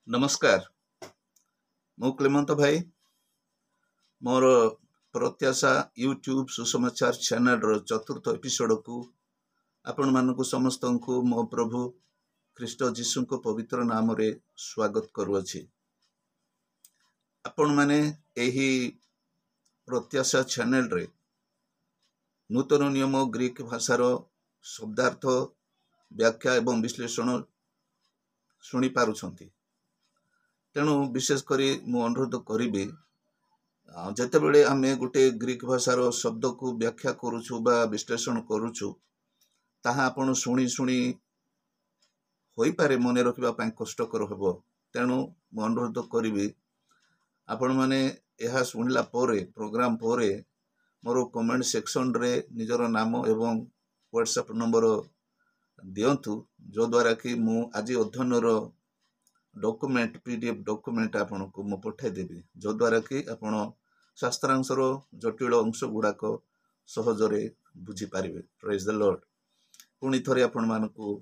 नमस्कार मु क्लेमंत भाई मोर प्रत्याशा यूट्यूब सुसमाचार चैनल रो चतुर्थ एपिसोड को आपण मानक समस्त को मो प्रभु ख्रीष्ट जीशु को पवित्र नाम रे स्वागत करूअछि। आपण माने एही प्रत्याशा चैनल रे नूतन नियम ग्रीक भाषार शब्दार्थ व्याख्या एवं विश्लेषण शुणी पारुछंती। तेणु विशेष करी मु अनुरोध करी जिते बड़े आम गोटे ग्रीक भाषार शब्द को व्याख्या करुचु बा विश्लेषण करुचु ताहा आपण शुणी शुणी होई पारे मन रखिबा पई कष्टकर हेबो। तेणु मु अनुरोध करी आपण माने यह शुणिला पोरे प्रोग्राम पोरे मोर कमेंट सेक्शन रे निजर नाम एवं व्हाट्सएप नंबर दियंतु जो द्वारा कि मु आज अध्ययन डॉक्यूमेंट पीडीएफ डॉक्यूमेंट आपन को मु पठाई देबी जो द्वारा कि आपण शास्त्रांशर जटिल अंश गुड़ाक सहजरे बुझी पारिबे। Praise the Lord. पुणी थरे आपण मानकु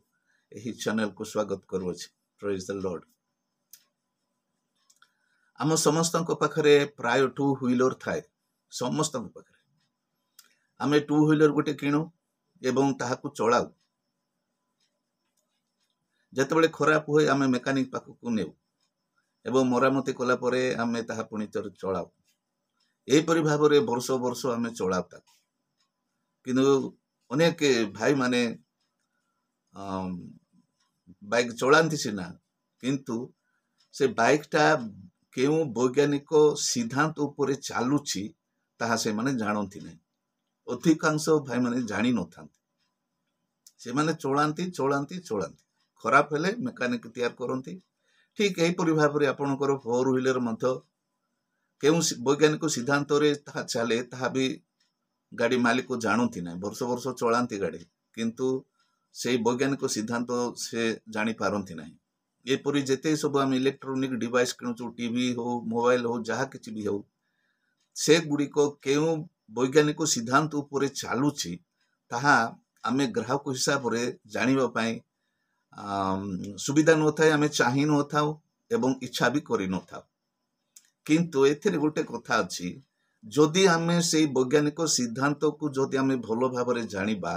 एही चैनल को स्वागत करूछि। Praise the Lord. आम समस्त पाखरे प्राय टू व्हीलर थाए। समस्त पाखरे आमे टू व्हीलर गोटे किणु एवं ताहाकु चलाऊ। जेतेबेले खराब हुए आमे मेकानिक पाखकु नेउ एवं मरामती कला परे आमे ताहा पुणी चलाऊ। एपरि भावरे वर्ष वर्ष आमे चलाऊ ताकु। किंतु अनेक भाई माने बाइक चलांती सिना किंतु से बाइक टा केउ वैज्ञानिक सिद्धांत उपरे चालुची ताहा से माने जानती नहीं। अधिकांश भाई माने जानी न थांती। से माने चलांती चलांती चलांती खराब हेले मेकानिक तैयार करती। ठीक यहीपरि भाव में आपणकर फोर व्हीलर केउ वैज्ञानिक सिद्धांत चले ताहा भी गाड़ी मालिक को जानती ना। वर्ष वर्ष चलांती गाड़ी किंतु से वैज्ञानिक सिद्धांत से जानी पारती ना। एपरी जेते सब आम इलेक्ट्रोनिक डिवाइस किणुचु टीवी हो मोबाइल हो जहाँ किसी भी हो से गुड़िक केउ वैज्ञानिक सिद्धांत उपरे चालुची ताहा आमे ग्राहक हिसाब रे जानिबा पई सुविधा न थाए। आमे चाहि न थाउ एवं इच्छा भी करि न थाउ। किंतु एथिरे गोटे कथा अछि जदि आमे से वैज्ञानिक सिद्धांत को जदि आमे भलो भाबरे जानिबा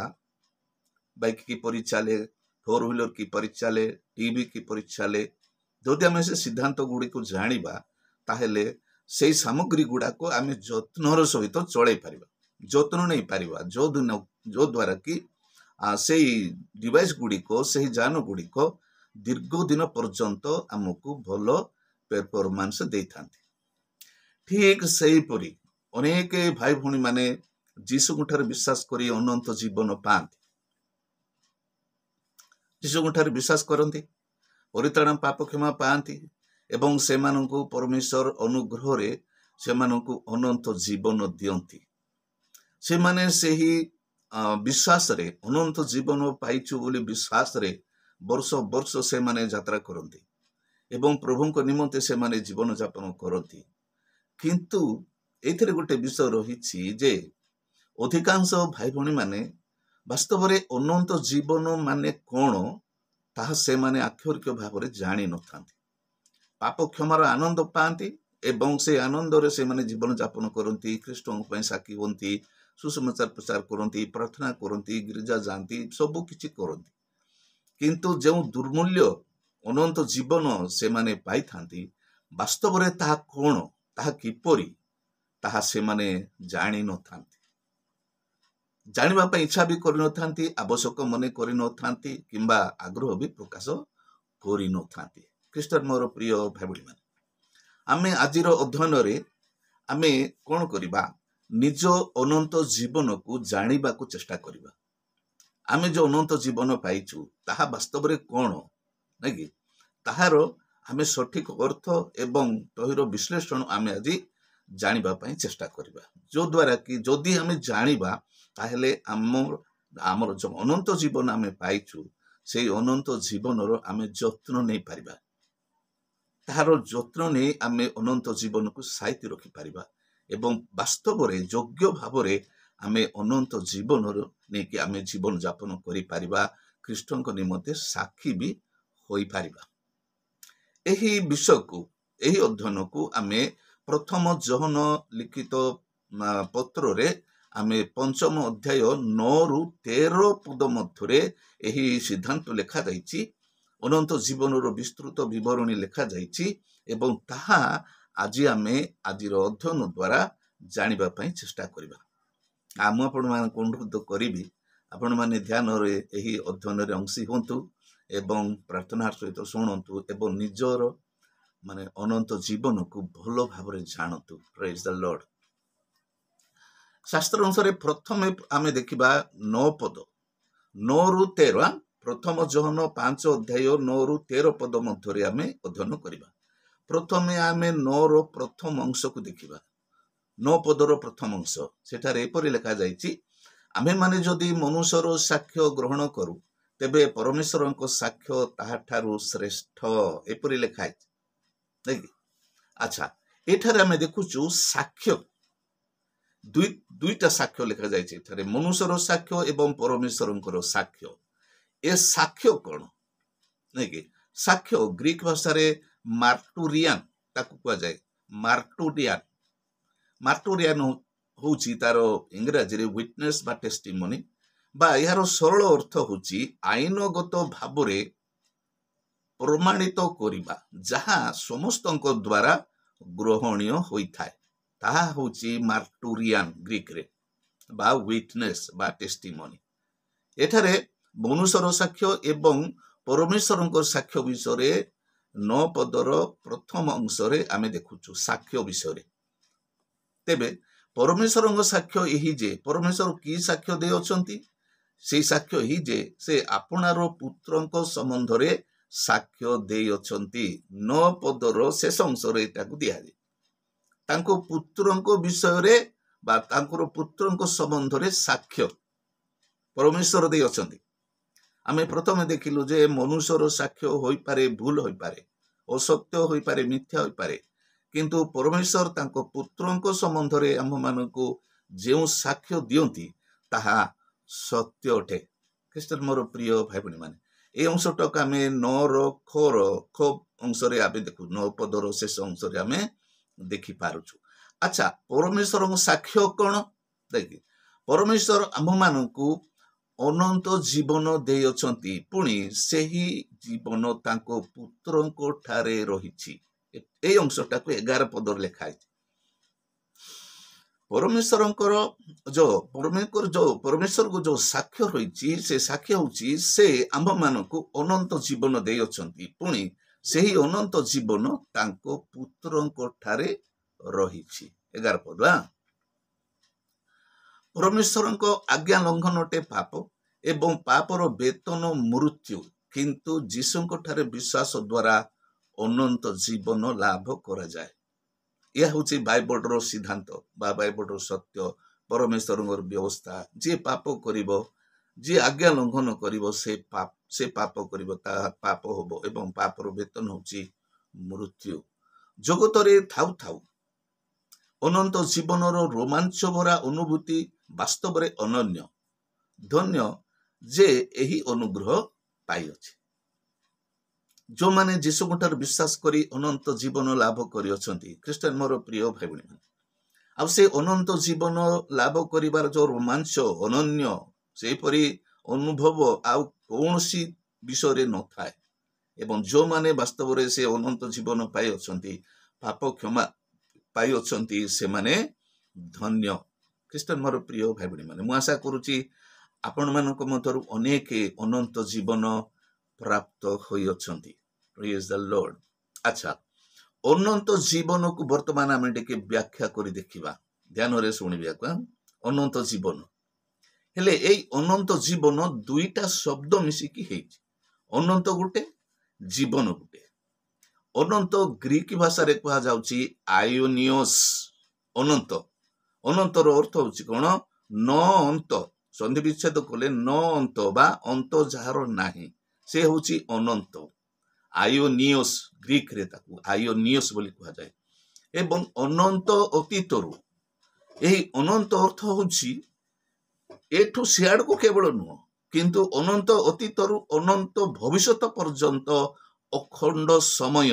बाइक की परि चले फोर व्हीलर की परि चले टीवी की परि चले जदि आमे से सिद्धांत गुडी को जानिबा ताहेले से सामग्री गुडा को आमे जत्नर सहित चलै परिबा जत्न नै परिबा जो द्वारा कि से डिवाइस गुडी को से जान गुडी को दीर्घ दिन पर्यंत आमको भलो परफॉर्मेंस दे थांती। ठीक सही परी अनेक भाई भूणी माने जीशु ठारे विश्वास करी अनंत जीवन पाती। जीशु ठारे विश्वास करती परित्राण पाप क्षमा पाती एवं से मानकु परमेश्वर अनुग्रह रे से मानकु अनंत जीवन दियंती। से माने सेही विश्वास रे अनंत जीवन पाइछु बोली विश्वास रे वर्ष वर्ष से माने यात्रा करती एवं प्रभु को निमंते से माने जीवन यापन करती। किंतु एथिरे गोटे विषय रही जे अधिकांश भाई भणी माने वास्तव रे अनंत जीवन माने कोन ताहा से माने आक्षरिक भाव रे जानी न थांती। पाप क्षमार आनंद पाती एवं से आनंद रे से माने जीवन यापन करती ख्रीष्टों पई साक्षी होती सुसमाचार प्रचार करती प्रार्थना करती गिरिजा जाती सबु किछि करती। किंतु जो दुर्मूल्य अनंत जीवन से माने पाई थांती वास्तव रे ताहा कोन ताहा किपरि ताहा से माने जानी न थांती। जानिबा पई इच्छा भी करि न थांती आवश्यक मने करि न थांती किंबा आग्रह भी प्रकाश करि न थांती। ख्रीष्टन मोर प्रिय भाई माने आमे आजिर अध्ययन रे आमे कोन करिबा निज अनंत जीवन को जानिबा को चेष्टा करिबा। आमे जो अनंत जीवन पाइछु ताहा वास्तव रे कोन नै कि ताहार आमे सठिक अर्थ एवं तहिर विश्लेषण आमे आज जानिबा पई चेष्टा करिबा जो द्वारा कि जदि आमे जानिबा ताहेले आमर जो अनंत जीवन आमे पाइछु से अनंत जीवन रो आमे जत्न नै पारिबा ताहार जत्न नै आमे अनंत जीवन को साइति रखि पारिबा एवं वास्तव रे योग्य भाव रे आमे अनंत जीवन नै कि आमे जीवन यापन करि पारिबा ख्रीष्टन को निमंते साक्षी भी होई पारिबा। ଏହି ବିଷୟକୁ ଏହି ଅଧ୍ୟୟନକୁ ଆମେ ପ୍ରଥମ ଯୋହନ ଲିଖିତ ପତ୍ରରେ ଆମେ ପଞ୍ଚମ ଅଧ୍ୟାୟ 9-13 ପଦ ମଧ୍ୟରେ ଏହି ସିଦ୍ଧାନ୍ତ ଲେଖାଯାଇଛି। ଅନନ୍ତ ଜୀବନର ବିସ୍ତୃତ ବିବରଣୀ ଲେଖାଯାଇଛି ଏବଂ ତାହା ଆଜି ଆମେ ଆଜିର ଅଧ୍ୟୟନ ଦ୍ୱାରା ଜାଣିବା ପାଇଁ ଚେଷ୍ଟା କରିବା। ମୁଁ ଆପଣମାନଙ୍କୁ ଅନୁରୋଧ କରିବି ଆପଣମାନେ ଧ୍ୟାନରେ ଏହି ଅଧ୍ୟୟନରେ ଅଂଶୀ ହୁଅନ୍ତୁ ଏବଂ ପ୍ରାର୍ଥନାର ସହିତ ଶୁଣନ୍ତୁ ଏବଂ ନିଜର ଅନନ୍ତ ଜୀବନକୁ ଭଲ ଭାବରେ ଜାଣନ୍ତୁ। ପ୍ରେଜ୍ ଦ ଲର୍ଡ। ଶାସ୍ତ୍ର ଅନୁସାରେ ପ୍ରଥମେ ଆମେ ଦେଖିବା 9 ପଦ 9-13। ପ୍ରଥମ ଯୋହନ 5 ଅଧ୍ୟାୟ 9-13 ପଦ ମଧ୍ୟରେ ଆମେ ଅଧ୍ୟୟନ କରିବା। ପ୍ରଥମେ ଆମେ 9ର ପ୍ରଥମ ଅଂଶକୁ ଦେଖିବା। 9 ପଦର ପ୍ରଥମ ଅଂଶ ସେଠାରେ ଏପରି ଲେଖାଯାଇଛି, ଆମେମାନେ ଯଦି ମନୁଷ୍ୟର ସାକ୍ଷ୍ୟ ଗ୍ରହଣ କରୁ ତେବେ ପରମେଶ୍ୱରଙ୍କ ସାକ୍ଷ୍ୟ ତାହାଠାରୁ ଶ୍ରେଷ୍ଠ। ଏପରି ଲେଖାଯାଇଛି ନାଇକି? ଆଚ୍ଛା, ଏଠାରେ ଆମେ ଦେଖୁଛୁ ସାକ୍ଷ୍ୟ ଦୁଇଟା ସାକ୍ଷ୍ୟ ଲେଖାଯାଇଛି ଏଠାରେ, ମନୁଷ୍ୟର ସାକ୍ଷ୍ୟ ଏବଂ ପରମେଶ୍ୱରଙ୍କର ସାକ୍ଷ୍ୟ। ଏ ସାକ୍ଷ୍ୟ କଣ ନାଇକି? ସାକ୍ଷ୍ୟ ଗ୍ରୀକ ଭାଷାରେ ମାର୍ଟୁରିଆନ ତାକୁ କୁହାଯାଏ। ମାର୍ଟୁରିଆନ ହଉଛି ତାର ଇଂରାଜୀରେ ୱିଟନେସ୍ ବା ଟେଷ୍ଟିମୋନି, ବା ଏହାର ସରଳ ଅର୍ଥ ହଉଛି ଆଇନଗତ ଭାବରେ ପ୍ରମାଣିତ କରିବା, ଯାହା ସମସ୍ତଙ୍କ ଦ୍ୱାରା ଗ୍ରହଣୀୟ ହୋଇଥାଏ। ତାହା ହଉଛି ମାର୍ଟୁରିଆନ ଗ୍ରୀକରେ ବା ୱିଟନେସ୍ ବା ଟେଷ୍ଟିମୋନି। ଏଠାରେ ମନୁଷ୍ୟର ସାକ୍ଷ୍ୟ ଏବଂ ପରମେଶ୍ୱରଙ୍କ ସାକ୍ଷ୍ୟ ବିଷୟରେ 9 ପଦର ପ୍ରଥମ ଅଂଶରେ ଆମେ ଦେଖୁଛୁ ସାକ୍ଷ୍ୟ ବିଷୟରେ। ତେବେ ପରମେଶ୍ୱରଙ୍କ ସାକ୍ଷ୍ୟ ଏହି ଯେ ପରମେଶ୍ୱର କି ସାକ୍ଷ୍ୟ ଦେଇଅଛନ୍ତି? ସେଇ ସାକ୍ଷ୍ୟ ଏହି ଯେ ସେ ଆପଣାର ପୁତ୍ରଙ୍କ ସମ୍ବନ୍ଧରେ ସାକ୍ଷ୍ୟ ଦେଇଅଛନ୍ତି। 9 ପଦର ଶେଷ ଅଂଶରେ ଏଟାକୁ ଦିଆଯାଏ। ତାଙ୍କ ପୁତ୍ରଙ୍କ ବିଷୟରେ ବା ତାଙ୍କର ପୁତ୍ରଙ୍କ ସମ୍ବନ୍ଧରେ ସାକ୍ଷ୍ୟ ପରମେଶ୍ୱର ଦେଇଅଛନ୍ତି। ଆମେ ପ୍ରଥମେ ଦେଖିଲୁ ଯେ ମନୁଷ୍ୟର ସାକ୍ଷ୍ୟ ହୋଇପାରେ, ଭୁଲ ହୋଇପାରେ, ଅସତ୍ୟ ହୋଇପାରେ, ମିଥ୍ୟା ହୋଇପାରେ, କିନ୍ତୁ ପରମେଶ୍ୱର ତାଙ୍କ ପୁତ୍ରଙ୍କ ସମ୍ବନ୍ଧରେ ଆମ୍ଭମାନଙ୍କୁ ଯେଉଁ ସାକ୍ଷ୍ୟ ଦିଅନ୍ତି ତାହା ସତ୍ୟ ଅଟେ। ଖ୍ରୀଷ୍ଟରେ ମୋର ପ୍ରିୟ ଭାଇ ଭଉଣୀ ମାନେ, এই ଅଂଶଟାକୁ ଆମେ 9ର ଖ ଅଂଶରେ ଆମେ ଦେଖୁ, 9 ପଦର ଶେଷ ଅଂଶରେ ଆମେ ଦେଖିପାରୁଛୁ। ଆଚ୍ଛା, ପରମେଶ୍ୱରଙ୍କ ସାକ୍ଷ୍ୟ କଣ? ଦେଖି, ପରମେଶ୍ୱର ଆମ୍ଭମାନଙ୍କୁ ଅନନ୍ତ ଜୀବନ ଦେଇଅଛନ୍ତି, ପୁଣି ସେହି ଜୀବନ ତାଙ୍କ ପୁତ୍ରଙ୍କ ଠାରେ ରହିଛି। এই ଅଂଶଟାକୁ 11 ପଦରେ ଲେଖା ହେଇଛି। ପରମେଶ୍ୱରଙ୍କୁ ଯୋଉ ସାକ୍ଷ୍ୟ ରହିଛି, ସେ ସାକ୍ଷ୍ୟ ହଉଛି ସେ ଆମ୍ଭମାନଙ୍କୁ ଅନନ୍ତ ଜୀବନ ଦେଇଅଛନ୍ତି, ପୁଣି ସେହି ଅନନ୍ତ ଜୀବନ ତାଙ୍କ ପୁତ୍ରଙ୍କ ଠାରେ ରହିଛି। 11 ପଦ। ପରମେଶ୍ୱରଙ୍କ ଆଜ୍ଞା ଲଙ୍ଘନ ଅଟେ ପାପ ଏବଂ ପାପର ବେତନ ମୃତ୍ୟୁ, କିନ୍ତୁ ଯୀଶୁଙ୍କ ଠାରେ ବିଶ୍ୱାସ ଦ୍ୱାରା ଅନନ୍ତ ଜୀବନ ଲାଭ କରାଯାଏ। ଏହା ହେଉଛି ବାଇବଲର ସିଦ୍ଧାନ୍ତ ବା ବାଇବଲର ସତ୍ୟ, ପରମେଶ୍ୱରଙ୍କର ବ୍ୟବସ୍ଥା। ଯିଏ ପାପ କରିବ, ଯିଏ ଆଜ୍ଞା ଲଙ୍ଘନ କରିବ, ସେ ପାପ କରିବ, ତାହା ପାପ ହବ ଏବଂ ପାପର ବେତନ ହେଉଛି ମୃତ୍ୟୁ। ଜଗତରେ ଥାଉ ଥାଉ ଅନନ୍ତ ଜୀବନର ରୋମାଞ୍ଚ ଭରା ଅନୁଭୂତି ବାସ୍ତବରେ ଅନନ୍ୟ। ଧନ୍ୟ ଯେ ଏହି ଅନୁଗ୍ରହ ପାଇଅଛି। ଯେଉଁମାନେ ଯୀଶୁଙ୍କ ଠାରୁ ବିଶ୍ୱାସ କରି ଅନନ୍ତ ଜୀବନ ଲାଭ କରିଅଛନ୍ତି। ଖ୍ରୀଷ୍ଟିଆନ ମୋର ପ୍ରିୟ ଭାଇ ଭଉଣୀ ମାନେ, ଆଉ ସେ ଅନନ୍ତ ଜୀବନ ଲାଭ କରିବାର ଯୋଉ ରୋମାଞ୍ଚ ଅନନ୍ୟ, ସେହିପରି ଅନୁଭବ ଆଉ କୌଣସି ବିଷୟରେ ନଥାଏ। ଏବଂ ଯେଉଁମାନେ ବାସ୍ତବରେ ସେ ଅନନ୍ତ ଜୀବନ ପାଇଅଛନ୍ତି, ପାପ କ୍ଷମା ପାଇଅଛନ୍ତି, ସେମାନେ ଧନ୍ୟ। ଖ୍ରୀଷ୍ଟିଆନ ମୋର ପ୍ରିୟ ଭାଇ ଭଉଣୀ ମାନେ, ମୁଁ ଆଶା କରୁଛି ଆପଣମାନଙ୍କ ମଧ୍ୟରୁ ଅନେକ ଅନନ୍ତ ଜୀବନ ପ୍ରାପ୍ତ ହୋଇଅଛନ୍ତି। ପ୍ରେଜ୍ ଦ ଲର୍ଡ। ଆଚ୍ଛା, ଅନନ୍ତ ଜୀବନକୁ ବର୍ତ୍ତମାନ ଆମେ ଟିକେ ବ୍ୟାଖ୍ୟା କରି ଦେଖିବା। ଧ୍ୟାନରେ ଶୁଣିବାକୁ। ଅନନ୍ତ ଜୀବନ ହେଲେ ଏଇ ଅନନ୍ତ ଜୀବନ ଦୁଇଟା ଶବ୍ଦ ମିଶିକି ହେଇଛି। ଅନନ୍ତ ଗୋଟେ, ଜୀବନ ଗୋଟେ। ଅନନ୍ତ ଗ୍ରୀକ ଭାଷାରେ କୁହାଯାଉଛି ଆଇଓନିଓସ୍। ଅନନ୍ତ, ଅନନ୍ତର ଅର୍ଥ ହେଉଛି କଣ? ନ ଅନ୍ତ। ସନ୍ଧି ବିଚ୍ଛେଦ କଲେ ନ ଅନ୍ତ ବା ଅନ୍ତ ଯାହାର ନାହିଁ, ସେ ହେଉଛି ଅନନ୍ତ। ଆଇଓନିଓସ୍, ଗ୍ରୀକରେ ତାକୁ ଆଇଓନିଓସ୍ ବୋଲି କୁହାଯାଏ। ଏବଂ ଅନନ୍ତ ଅତୀତରୁ, ଏହି ଅନନ୍ତ ଅର୍ଥ ହେଉଛି ଏଠୁ ସିଆଡକୁ କେବଳ ନୁହଁ, କିନ୍ତୁ ଅନନ୍ତ ଅତୀତରୁ ଅନନ୍ତ ଭବିଷ୍ୟତ ପର୍ଯ୍ୟନ୍ତ ଅଖଣ୍ଡ ସମୟ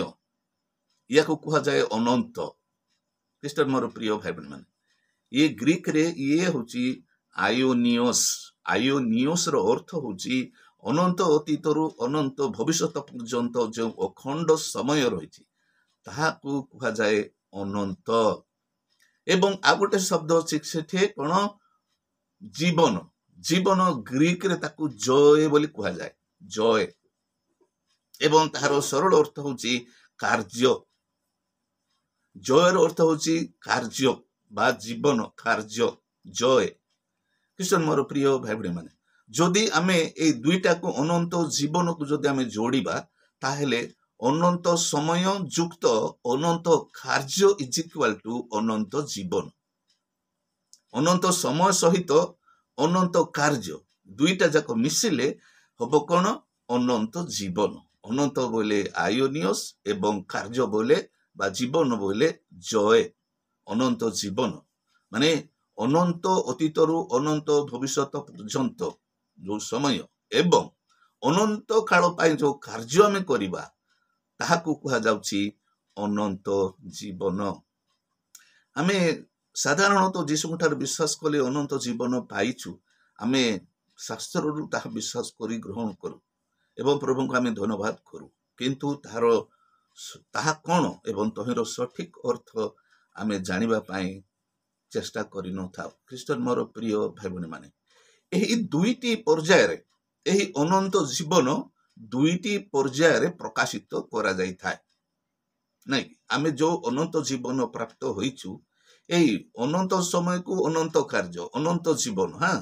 या कहा जाए अनंत। ख्रीष्टान मोर प्रिय भाई बहन माने, ये ग्रीक रे ये होची आयोनियोस। आयोनियोस रो अर्थ होची अनंत अतीतरु अनंत भविष्यत पर्यंत जो अखंड समय रही ताहाकू कहा जाए अनंत। एवं आ गोटे शब्द अच्छी सेठी कौन जीवन। जीवन ग्रीक रे ताकू जय बोली कहा जाए, जय। एवं तार सरल अर्थ होची कार्य। जयर अर्थ होची कार्य बा जीवन कार्य जय। ख्रीष्टान मोर प्रिय भाई भाई माने, जदि आमे ए दुईटा को अनंत जीवन को जदि आमे जोड़िबा ताहेले अनंत समय युक्त अनंत कार्य इज इक्वल टू अनंत जीवन। अनंत समय सहित अनंत कार्य दुईटा जाक मिसिले हब कौन अनंत जीवन। अनंत बोले आयोनियस एवं कार्य बोले बा जीवन बोले जय। अनंत जीवन माने अनंत अतीतरु अनंत भविष्यत पर्यंत जो समय एवं अनंत काल पाई जो कार्य आमे करिबा ताहाकू कहा जाउची अनंत जीवन। आमे साधारणतः जीशुठार विश्वास कले अनंत जीवन पाइछु। आमे शास्त्ररु ताहा विश्वास करी ग्रहण करू एवं प्रभु को आमे धन्यवाद करू, किंतु ताहा कौन एवं तहिर सठिक अर्थ आमे जानिबा पाई चेष्टा करि न थाउ। ख्रीष्टान मोर प्रिय भाई बहन माने, एही दुईटी पर्याय रे एही अनंत जीवन दुईटी पर्याय रे प्रकाशित करा जाई थाए नहीं। आमे जो अनंत जीवन प्राप्त होइछु एही अनंत समय को अनंत कार्य अनंत जीवन। हाँ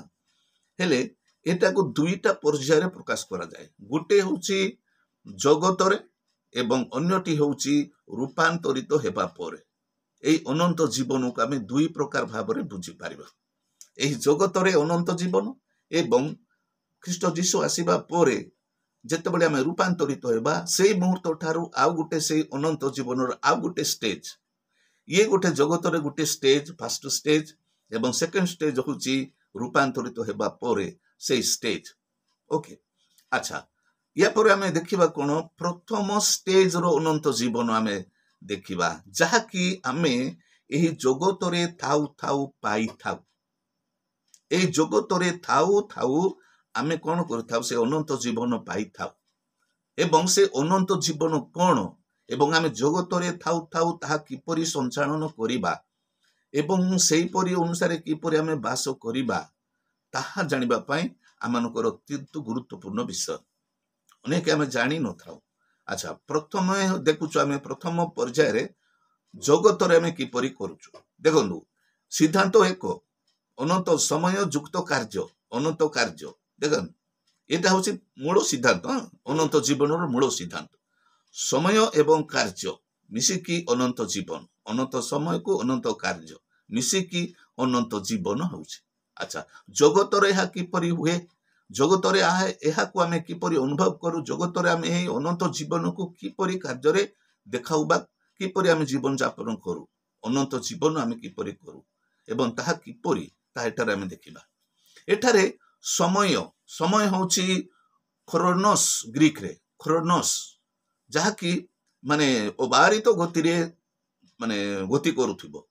हेले एटा को दुईटा पर्याय रे प्रकाश करा जाए। गुटे होची जगत रे एवं अन्यटी होची रूपांतरित हेबा परे। एही अनंत जीवन को आमे दुई प्रकार भाव रे बुझी पारिबा। एही जगत रे अनंत जीवन एवं ख्रीष्ट जीशु आसीबा परे जेतेबेले आमे रूपांतरित हेबा सेही मुहूर्त ठारू आउ गुटे सेही अनंत जीवन रो आउ गुटे स्टेज। ये गोटे जगत रे गुटे स्टेज फर्स्ट स्टेज एवं सेकंड स्टेज होची रूपांतरित हेबा परे सेही स्टेज। ओके अच्छा, या पर आमे देखिबा कोन प्रथम स्टेज रो अनंत जीवन आमे देखिबा जहा कि आमे एही जगत रे थाउ थाउ पाई थाउ। एही जगत रे थाउ थाउ आमे कोन करथाउ से अनंत जीवन पाई थाउ। एवं से अनंत जीवन कोन एवं आमे जगत रे थाउ थाउ ताहा किपरि संचालन करिबा एवं सेही परि अनुसार किपरि आमे वास करिबा ताहा जानिबा पाई आमानकर अत्यंत गुरुत्वपूर्ण विषय। अनेक आमे जानि न थाउ। अच्छा, प्रथम देखुछु आमे प्रथम पर्याय रे जगत रे आमे किपरि करूछु। देखंतु सिद्धांत एक अनंत समय युक्त कार्य अनंत कार्य। देखन एटा होची मूल सिद्धांत। अनंत जीवन रो मूल सिद्धांत समय एवं कार्य मिसिकी अनंत जीवन। अनंत समय को अनंत कार्य मिसिकी अनंत जीवन होची। अच्छा, जगत रे हा किपरि हुए, जगत रे एहा को आमे किपरि अनुभव करू, जगत रे आमे एही अनंत जीवन को किपरि कार्य रे देखाउबा, किपरि आमे जीवन यापन करू, अनंत जीवन आमे किपरि करू एवं ताहा किपरि ता एठारे आमे देखिबा। एठारे समय समय होची क्रोनोस। ग्रीक रे क्रोनोस जहा कि माने अबारित गति रे माने गति करूथिबो।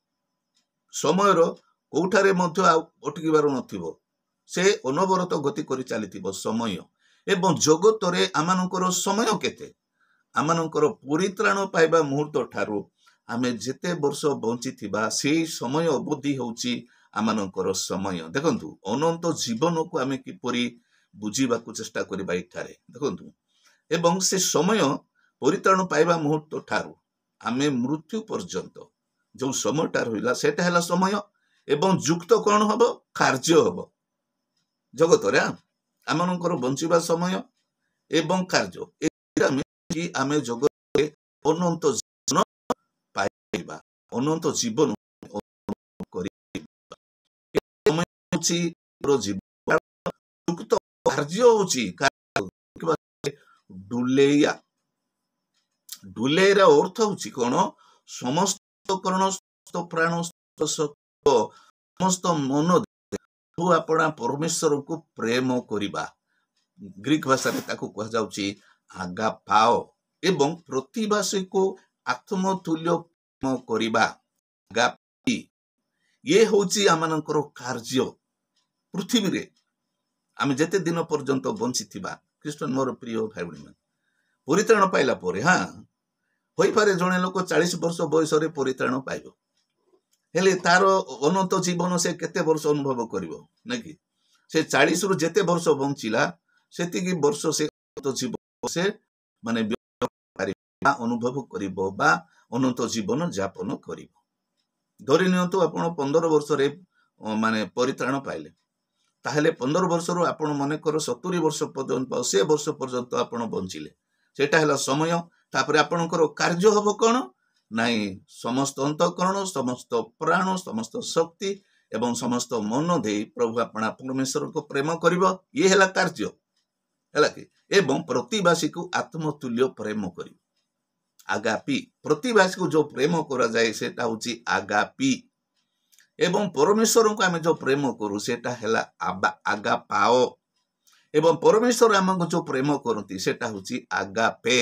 समय रो कोठारे मध्य अटकिबार नथिबो, से अनवरत गति करि चलिथिबो समय। एवं जगत रे आमानकर समय केते, आमानकर परित्राण पाइबा मुहूर्त ठारू आमे जेते वर्ष बंची थिबा सेही समय अवधि होची आमानकर समय। देखंतु अनंत जीवन को आमे किपरि बुझीबा को चेष्टा करिबा इठारे। देखंतु एवं से समय परित्राण पाइबा मुहूर्त ठारू आमे मृत्यु पर्यंत जो समयटा रहिला सेटा हैला समय एवं युक्त कोन हबो कार्य हबो। जगत रे आमानकर बंचिबा समय एवं कार्य एटा कि आमे जगत रे अनंत जीवन पाइबा, अनंत जीवन करिबा। समय होची pro जीवन युक्त कार्य होची डुलेया। डुलेरा अर्थ होची कोन समस्त कर्ण समस्त प्राण समस्त मन तो अपना परमेश्वर को प्रेम करिबा। ग्रीक भाषा रे ताको कहा जाउची आगापाओ एवं प्रतिवासी को ଆତ୍ମତୁଲ୍ୟ ପ୍ରେମ କରିବା ଆଗାପି ଇଏ ହେଉଛି ଆମମାନଙ୍କର କାର୍ଯ୍ୟ। ପୃଥିବୀରେ ଆମେ ଯେତେ ଦିନ ପର୍ଯ୍ୟନ୍ତ ବଞ୍ଚିଥିବା ଖ୍ରୀଷ୍ଟିଆନ ମୋର ପ୍ରିୟ ଭାଇ ଭଉଣୀମାନେ, ପରିତ୍ରାଣ ପାଇଲା ପରେ ହୋଇପାରେ ଜଣେ ଲୋକ 40 ବର୍ଷ ବୟସରେ ପରିତ୍ରାଣ ପାଇବ, ହେଲେ ତାର ଅନନ୍ତ ଜୀବନ ସେ କେତେ ବର୍ଷ ଅନୁଭବ କରିବ ନାଇଁ କି? ସେ 40ରୁ ଯେତେ ବର୍ଷ ବଞ୍ଚିଲା ସେତିକି ବର୍ଷ ସେ ଅନନ୍ତ ଜୀବନ ସେ ମାନେ ଅନୁଭବ କରିବ ବା ଅନନ୍ତ ଜୀବନ ଯାପନ କରିବ। ଧରି ନିଅନ୍ତୁ ଆପଣ 15 ବର୍ଷରେ ମାନେ ପରିତ୍ରାଣ ପାଇଲେ, ତାହେଲେ 15 ବର୍ଷରୁ ଆପଣ ମନେକର 70 ବର୍ଷ ପର୍ଯ୍ୟନ୍ତ 80 ବର୍ଷ ପର୍ଯ୍ୟନ୍ତ ଆପଣ ବଞ୍ଚିଲେ, ସେଟା ହେଲା ସମୟ। ତାପରେ ଆପଣଙ୍କର କାର୍ଯ୍ୟ ହବ କଣ? ନାଇଁ, ସମସ୍ତ ଅନ୍ତଃକରଣ, ସମସ୍ତ ପ୍ରାଣ, ସମସ୍ତ ଶକ୍ତି ଏବଂ ସମସ୍ତ ମନ ଦେଇ ପ୍ରଭୁ ଆପଣା ପରମେଶ୍ୱରଙ୍କ ପ୍ରେମ କରିବ। ଇଏ ହେଲା କାର୍ଯ୍ୟ, ହେଲା କି? ଏବଂ ପ୍ରତିବାସୀକୁ ଆତ୍ମତୁଲ୍ୟ ପ୍ରେମ କରିବ ଆଗାପି। ପ୍ରତିବାସୀକୁ ଯୋଉ ପ୍ରେମ କରାଯାଏ ସେଟା ହଉଛି ଆଗାପି। ଏବଂ ପରମେଶ୍ୱରଙ୍କୁ ଆମେ ଯୋଉ ପ୍ରେମ କରୁ ସେଟା ହେଲା ଆଗାପାଅ। ଏବଂ ପରମେଶ୍ୱର ଆମକୁ ଯୋଉ ପ୍ରେମ କରନ୍ତି ସେଟା ହଉଛି ଆଗାପେ।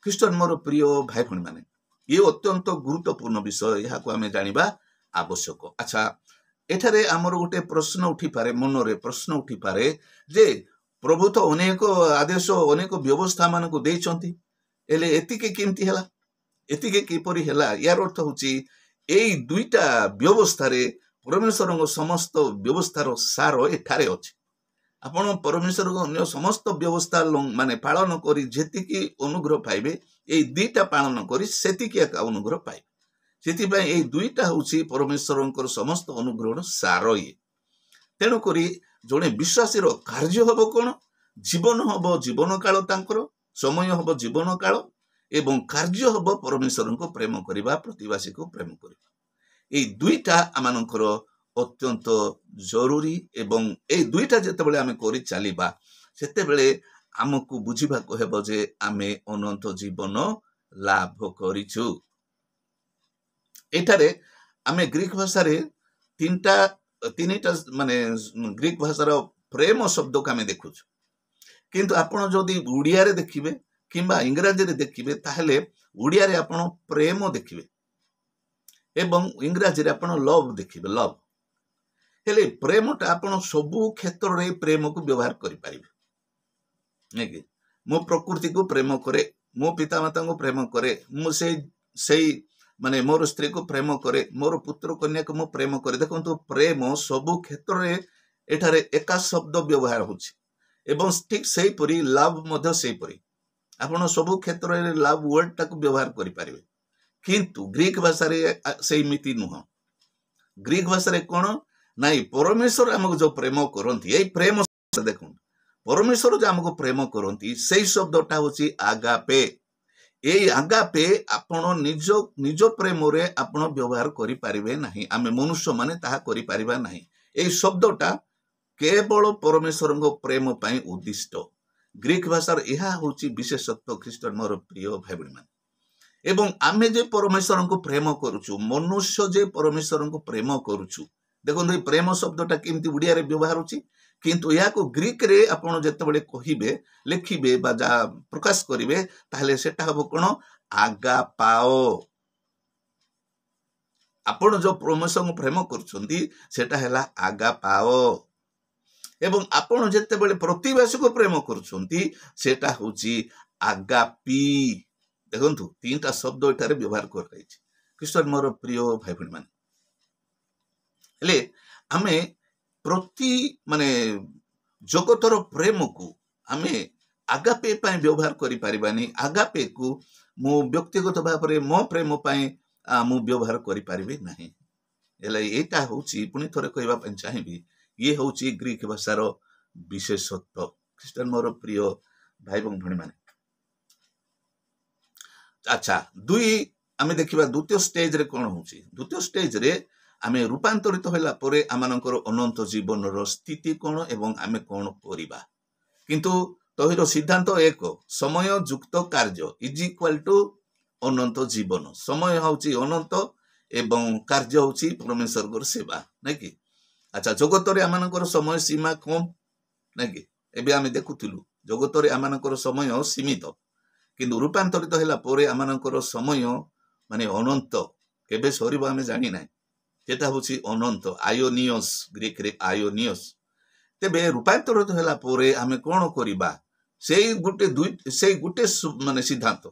ଖ୍ରୀଷ୍ଟନ ମୋର ପ୍ରିୟ ଭାଇ ଭଉଣୀ ମାନେ, ଇଏ ଅତ୍ୟନ୍ତ ଗୁରୁତ୍ୱପୂର୍ଣ୍ଣ ବିଷୟ, ଏହାକୁ ଆମେ ଜାଣିବା ଆବଶ୍ୟକ। ଆଚ୍ଛା, ଏଠାରେ ଆମର ଗୋଟେ ପ୍ରଶ୍ନ ଉଠିପାରେ, ମନରେ ପ୍ରଶ୍ନ ଉଠିପାରେ ଯେ ପ୍ରଭୁ ତ ଅନେକ ଆଦେଶ ଅନେକ ବ୍ୟବସ୍ଥା ମାନଙ୍କୁ ଦେଇଛନ୍ତି, ହେଲେ ଏତିକି କେମିତି ହେଲା? ଏତିକି କିପରି ହେଲା? ୟାର ଅର୍ଥ ହଉଛି ଏଇ ଦୁଇଟା ବ୍ୟବସ୍ଥାରେ ପରମେଶ୍ୱରଙ୍କ ସମସ୍ତ ବ୍ୟବସ୍ଥାର ସାର ଏଠାରେ ଅଛି। ଆପଣ ପରମେଶ୍ୱରଙ୍କ ଅନ୍ୟ ସମସ୍ତ ବ୍ୟବସ୍ଥା ମାନେ ପାଳନ କରି ଯେତିକି ଅନୁଗ୍ରହ ପାଇବେ, ଏଇ ଦୁଇଟା ପାଳନ କରି ସେତିକି ଏକା ଅନୁଗ୍ରହ ପାଇବେ। ସେଥିପାଇଁ ଏଇ ଦୁଇଟା ହଉଛି ପରମେଶ୍ୱରଙ୍କର ସମସ୍ତ ଅନୁଗ୍ରହର ସାର। ଇଏ ତେଣୁକରି ଜଣେ ବିଶ୍ୱାସୀର କାର୍ଯ୍ୟ ହବ କଣ? ଜୀବନ ହବ ଜୀବନ କାଳ, ତାଙ୍କର ସମୟ ହବ ଜୀବନ କାଳ, ଏବଂ କାର୍ଯ୍ୟ ହବ ପରମେଶ୍ୱରଙ୍କୁ ପ୍ରେମ କରିବା, ପ୍ରତିବାସୀକୁ ପ୍ରେମ କରିବା। ଏଇ ଦୁଇଟା ଆମମାନଙ୍କର ଅତ୍ୟନ୍ତ ଜରୁରୀ। ଏବଂ ଏଇ ଦୁଇଟା ଯେତେବେଳେ ଆମେ କରି ଚାଲିବା ସେତେବେଳେ ଆମକୁ ବୁଝିବାକୁ ହେବ ଯେ ଆମେ ଅନନ୍ତ ଜୀବନ ଲାଭ କରିଛୁ। ଏଠାରେ ଆମେ ଗ୍ରୀକ ଭାଷାରେ ତିନିଟା ମାନେ ଗ୍ରୀକ ଭାଷାର ପ୍ରେମ ଶବ୍ଦକୁ ଆମେ ଦେଖୁଛୁ, କିନ୍ତୁ ଆପଣ ଯଦି ଓଡ଼ିଆରେ ଦେଖିବେ କିମ୍ବା ଇଂରାଜୀରେ ଦେଖିବେ ତାହେଲେ ଓଡ଼ିଆରେ ଆପଣ ପ୍ରେମ ଦେଖିବେ ଏବଂ ଇଂରାଜୀରେ ଆପଣ ଲଭ୍ ଦେଖିବେ, ଲଭ୍। ହେଲେ ପ୍ରେମଟା ଆପଣ ସବୁ କ୍ଷେତ୍ରରେ ପ୍ରେମକୁ ବ୍ୟବହାର କରିପାରିବେ ନାଇଁ କି? ମୁଁ ପ୍ରକୃତିକୁ ପ୍ରେମ କରେ, ମୋ ପିତାମାତାଙ୍କୁ ପ୍ରେମ କରେ, ମୁଁ ସେଇ ମାନେ ମୋର ସ୍ତ୍ରୀକୁ ପ୍ରେମ କରେ, ମୋର ପୁତ୍ର କନ୍ୟାକୁ ମୁଁ ପ୍ରେମ କରେ। ଦେଖନ୍ତୁ, ପ୍ରେମ ସବୁ କ୍ଷେତ୍ରରେ ଏଠାରେ ଏକା ଶବ୍ଦ ବ୍ୟବହାର ହଉଛି ଏବଂ ଠିକ୍ ସେଇପରି ଲଭ୍ ମଧ୍ୟ ସେଇପରି। ଆପଣ ସବୁ କ୍ଷେତ୍ରରେ ଲଭ୍ ୱାର୍ଡଟାକୁ ବ୍ୟବହାର କରିପାରିବେ, କିନ୍ତୁ ଗ୍ରୀକ ଭାଷାରେ ସେଇମିତି ନୁହଁ। ଗ୍ରୀକ ଭାଷାରେ କଣ? ନାଇଁ, ପରମେଶ୍ୱର ଆମକୁ ଯୋଉ ପ୍ରେମ କରନ୍ତି, ଏଇ ପ୍ରେମ ଦେଖନ୍ତୁ, ପରମେଶ୍ୱର ଯୋଉ ଆମକୁ ପ୍ରେମ କରନ୍ତି ସେଇ ଶବ୍ଦଟା ହଉଛି ଆଗାପେ। ଏଇ ଆଗାପେ ଆପଣ ନିଜ ପ୍ରେମରେ ଆପଣ ବ୍ୟବହାର କରିପାରିବେ ନାହିଁ। ଆମେ ମନୁଷ୍ୟମାନେ ତାହା କରିପାରିବା ନାହିଁ। ଏଇ ଶବ୍ଦଟା କେବଳ ପରମେଶ୍ୱରଙ୍କ ପ୍ରେମ ପାଇଁ ଉଦ୍ଦିଷ୍ଟ। ଗ୍ରୀକ ଭାଷାର ଏହା ହଉଛି ବିଶେଷତ୍ୱ ଖ୍ରୀଷ୍ଟନ ମୋର ପ୍ରିୟ ଭାଇ ଭଉଣୀମାନେ। ଏବଂ ଆମେ ଯେ ପରମେଶ୍ୱରଙ୍କୁ ପ୍ରେମ କରୁଛୁ, ମନୁଷ୍ୟ ଯେ ପରମେଶ୍ୱରଙ୍କୁ ପ୍ରେମ କରୁଛୁ, ଦେଖନ୍ତୁ ଏଇ ପ୍ରେମ ଶବ୍ଦଟା କେମିତି ଓଡ଼ିଆରେ ବ୍ୟବହାର ହଉଛି, କିନ୍ତୁ ଏହାକୁ ଗ୍ରୀକରେ ଆପଣ ଯେତେବେଳେ କହିବେ, ଲେଖିବେ ବା ଯାହା ପ୍ରକାଶ କରିବେ, ତାହେଲେ ସେଟା ହବ କଣ? ଆଗାପାଓ। ଆପଣ ଯୋଉ ପରମେଶ୍ୱରଙ୍କୁ ପ୍ରେମ କରୁଛନ୍ତି ସେଟା ହେଲା ଆଗାପାଓ। ଏବଂ ଆପଣ ଯେତେବେଳେ ପ୍ରତିବାସୀକୁ ପ୍ରେମ କରୁଛନ୍ତି ସେଟା ହଉଛି ଆଗାପି। ଦେଖନ୍ତୁ, ତିନିଟା ଶବ୍ଦ ଏଠାରେ ବ୍ୟବହାର କରାଯାଇଛି ଖ୍ରୀଷ୍ଟନ ମୋର ପ୍ରିୟ ଭାଇ ଭଉଣୀ ମାନେ। ହେଲେ ଆମେ ପ୍ରତି ମାନେ ଜଗତର ପ୍ରେମକୁ ଆମେ ଆଗାପେ ପାଇଁ ବ୍ୟବହାର କରିପାରିବାନି। ଆଗାପେକୁ ମୁଁ ବ୍ୟକ୍ତିଗତ ଭାବରେ ମୋ ପ୍ରେମ ପାଇଁ ମୁଁ ବ୍ୟବହାର କରିପାରିବି ନାହିଁ। ହେଲେ ଏଇଟା ହଉଛି, ପୁଣି ଥରେ କହିବା ପାଇଁ ଚାହିଁବି, ଇଏ ହଉଛି ଗ୍ରୀକ ଭାଷାର ବିଶେଷତ୍ୱ ଖ୍ରୀଷ୍ଟନ ମୋର ପ୍ରିୟ ଭାଇ ଏବଂ ଭଉଣୀ ମାନେ। ଆଚ୍ଛା, ଆମେ ଦେଖିବା ଦ୍ୱିତୀୟ ଷ୍ଟେଜରେ କଣ ହଉଛି। ଦ୍ୱିତୀୟ ଷ୍ଟେଜରେ ଆମେ ରୂପାନ୍ତରିତ ହେଲା ପରେ ଆମମାନଙ୍କର ଅନନ୍ତ ଜୀବନର ସ୍ଥିତି କଣ ଏବଂ ଆମେ କଣ କରିବା। କିନ୍ତୁ ତହିଁର ସିଦ୍ଧାନ୍ତ ଏକ, ସମୟ ଯୁକ୍ତ କାର୍ଯ୍ୟ ଇଜ ଇକ୍ୱାଲ ଟୁ ଅନନ୍ତ ଜୀବନ। ସମୟ ହଉଛି ଅନନ୍ତ ଏବଂ କାର୍ଯ୍ୟ ହଉଛି ପରମେଶ୍ୱରଙ୍କର ସେବା, ନାଇଁ କି? ଆଚ୍ଛା, ଜଗତରେ ଆମମାନଙ୍କର ସମୟ ସୀମା କମ୍, ନାଇଁ କି? ଏବେ ଆମେ ଦେଖୁଥିଲୁ ଜଗତରେ ଆମମାନଙ୍କର ସମୟ ସୀମିତ, କିନ୍ତୁ ରୂପାନ୍ତରିତ ହେଲା ପରେ ଆମମାନଙ୍କର ସମୟ ମାନେ ଅନନ୍ତ, କେବେ ସରିବ ଆମେ ଜାଣି ନାହିଁ। ସେଟା ହେଉଛି ଅନନ୍ତ, ଆୟୋନିୟସ୍, ଗ୍ରୀକରେ ଆୟୋନିୟସ୍। ତେବେ ରୂପାନ୍ତରିତ ହେଲା ପରେ ଆମେ କ'ଣ କରିବା? ସେଇ ଗୋଟେ ମାନେ ସିଦ୍ଧାନ୍ତ,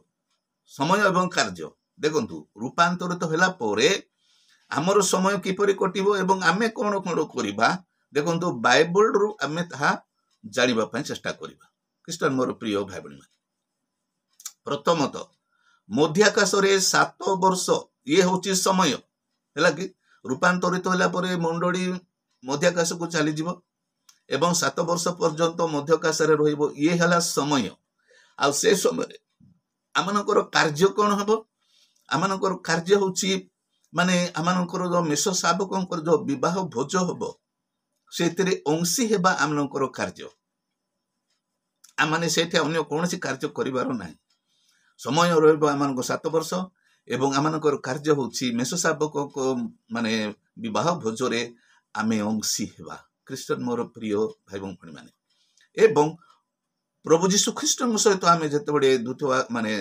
ସମୟ ଏବଂ କାର୍ଯ୍ୟ। ଦେଖନ୍ତୁ, ରୂପାନ୍ତରିତ ହେଲା ପରେ ଆମର ସମୟ କିପରି କଟିବ ଏବଂ ଆମେ କ'ଣ କ'ଣ କରିବା, ଦେଖନ୍ତୁ ବାଇବଲରୁ ଆମେ ତାହା ଜାଣିବା ପାଇଁ ଚେଷ୍ଟା କରିବା। ଖ୍ରୀଷ୍ଟିଆନ ମୋର ପ୍ରିୟ ଭାଇ ଭଉଣୀମାନେ, ପ୍ରଥମତଃ ମଧ୍ୟାକାଶରେ 7 ବର୍ଷ ଇଏ ହେଉଛି ସମୟ, ହେଲା କି? ରୂପାନ୍ତରିତ ହେଲା ପରେ ମଣ୍ଡଳୀ ମଧ୍ୟାକାଶକୁ ଚାଲିଯିବ ଏବଂ 7 ବର୍ଷ ପର୍ଯ୍ୟନ୍ତ ମଧ୍ୟାକାଶରେ ରହିବ, ଇଏ ହେଲା ସମୟ। ଆଉ ସେ ସମୟରେ ଆମମାନଙ୍କର କାର୍ଯ୍ୟ କ'ଣ ହେବ? ଆମମାନଙ୍କର କାର୍ଯ୍ୟ ହେଉଛି ମାନେ ଆମମାନଙ୍କର ଯୋଉ ମେଷ ଶାବକଙ୍କର ଯୋଉ ବିବାହ ଭୋଜ ହେବ, ସେଥିରେ ଅଂଶୀ ହେବା ଆମମାନଙ୍କର କାର୍ଯ୍ୟ। ଆମମାନେ ସେଇଠି ଅନ୍ୟ କୌଣସି କାର୍ଯ୍ୟ କରିବାର ନାହିଁ। ସମୟ ରହିବ ଆମମାନଙ୍କ 7 ବର୍ଷ ଏବଂ ଆମମାନଙ୍କର କାର୍ଯ୍ୟ ହେଉଛି ମେଷ ଶାବକଙ୍କ ମାନେ ବିବାହ ଭୋଜରେ ଆମେ ଅଂଶୀ ହେବା। ଖ୍ରୀଷ୍ଟିଆନ ମୋର ପ୍ରିୟ ଭାଇ ଭଉଣୀମାନେ, ଏବଂ ପ୍ରଭୁ ଯୀଶୁ ଖ୍ରୀଷ୍ଟଙ୍କ ସହିତ ଆମେ ଯେତେବେଳେ ମାନେ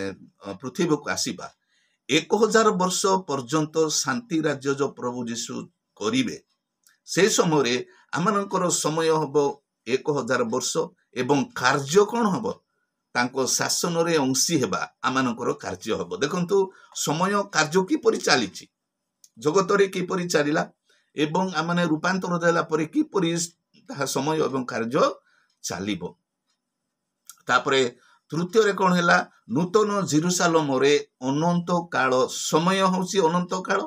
ପୃଥିବୀକୁ ଆସିବା, 1000 ବର୍ଷ ପର୍ଯ୍ୟନ୍ତ ଶାନ୍ତି ରାଜ୍ୟ ଯୋଉ ପ୍ରଭୁ ଯୀଶୁ କରିବେ, ସେ ସମୟରେ ଆମମାନଙ୍କର ସମୟ ହେବ 1000 ବର୍ଷ ଏବଂ କାର୍ଯ୍ୟ କ'ଣ ହେବ? ତାଙ୍କ ଶାସନରେ ଅଂଶୀ ହେବା ଆମମାନଙ୍କର କାର୍ଯ୍ୟ ହେବ। ଦେଖନ୍ତୁ, ସମୟ କାର୍ଯ୍ୟ କିପରି ଚାଲିଛି, ଜଗତରେ କିପରି ଚାଲିଲା ଏବଂ ଆମମାନେ ରୂପାନ୍ତର ଦେଲା ପରେ କିପରି ତାହା ସମୟ ଏବଂ କାର୍ଯ୍ୟ ଚାଲିବ। ତାପରେ ତୃତୀୟରେ କ'ଣ ହେଲା? ନୂତନ ଜେରୁସାଲେମରେ ଅନନ୍ତ କାଳ, ସମୟ ହେଉଛି ଅନନ୍ତ କାଳ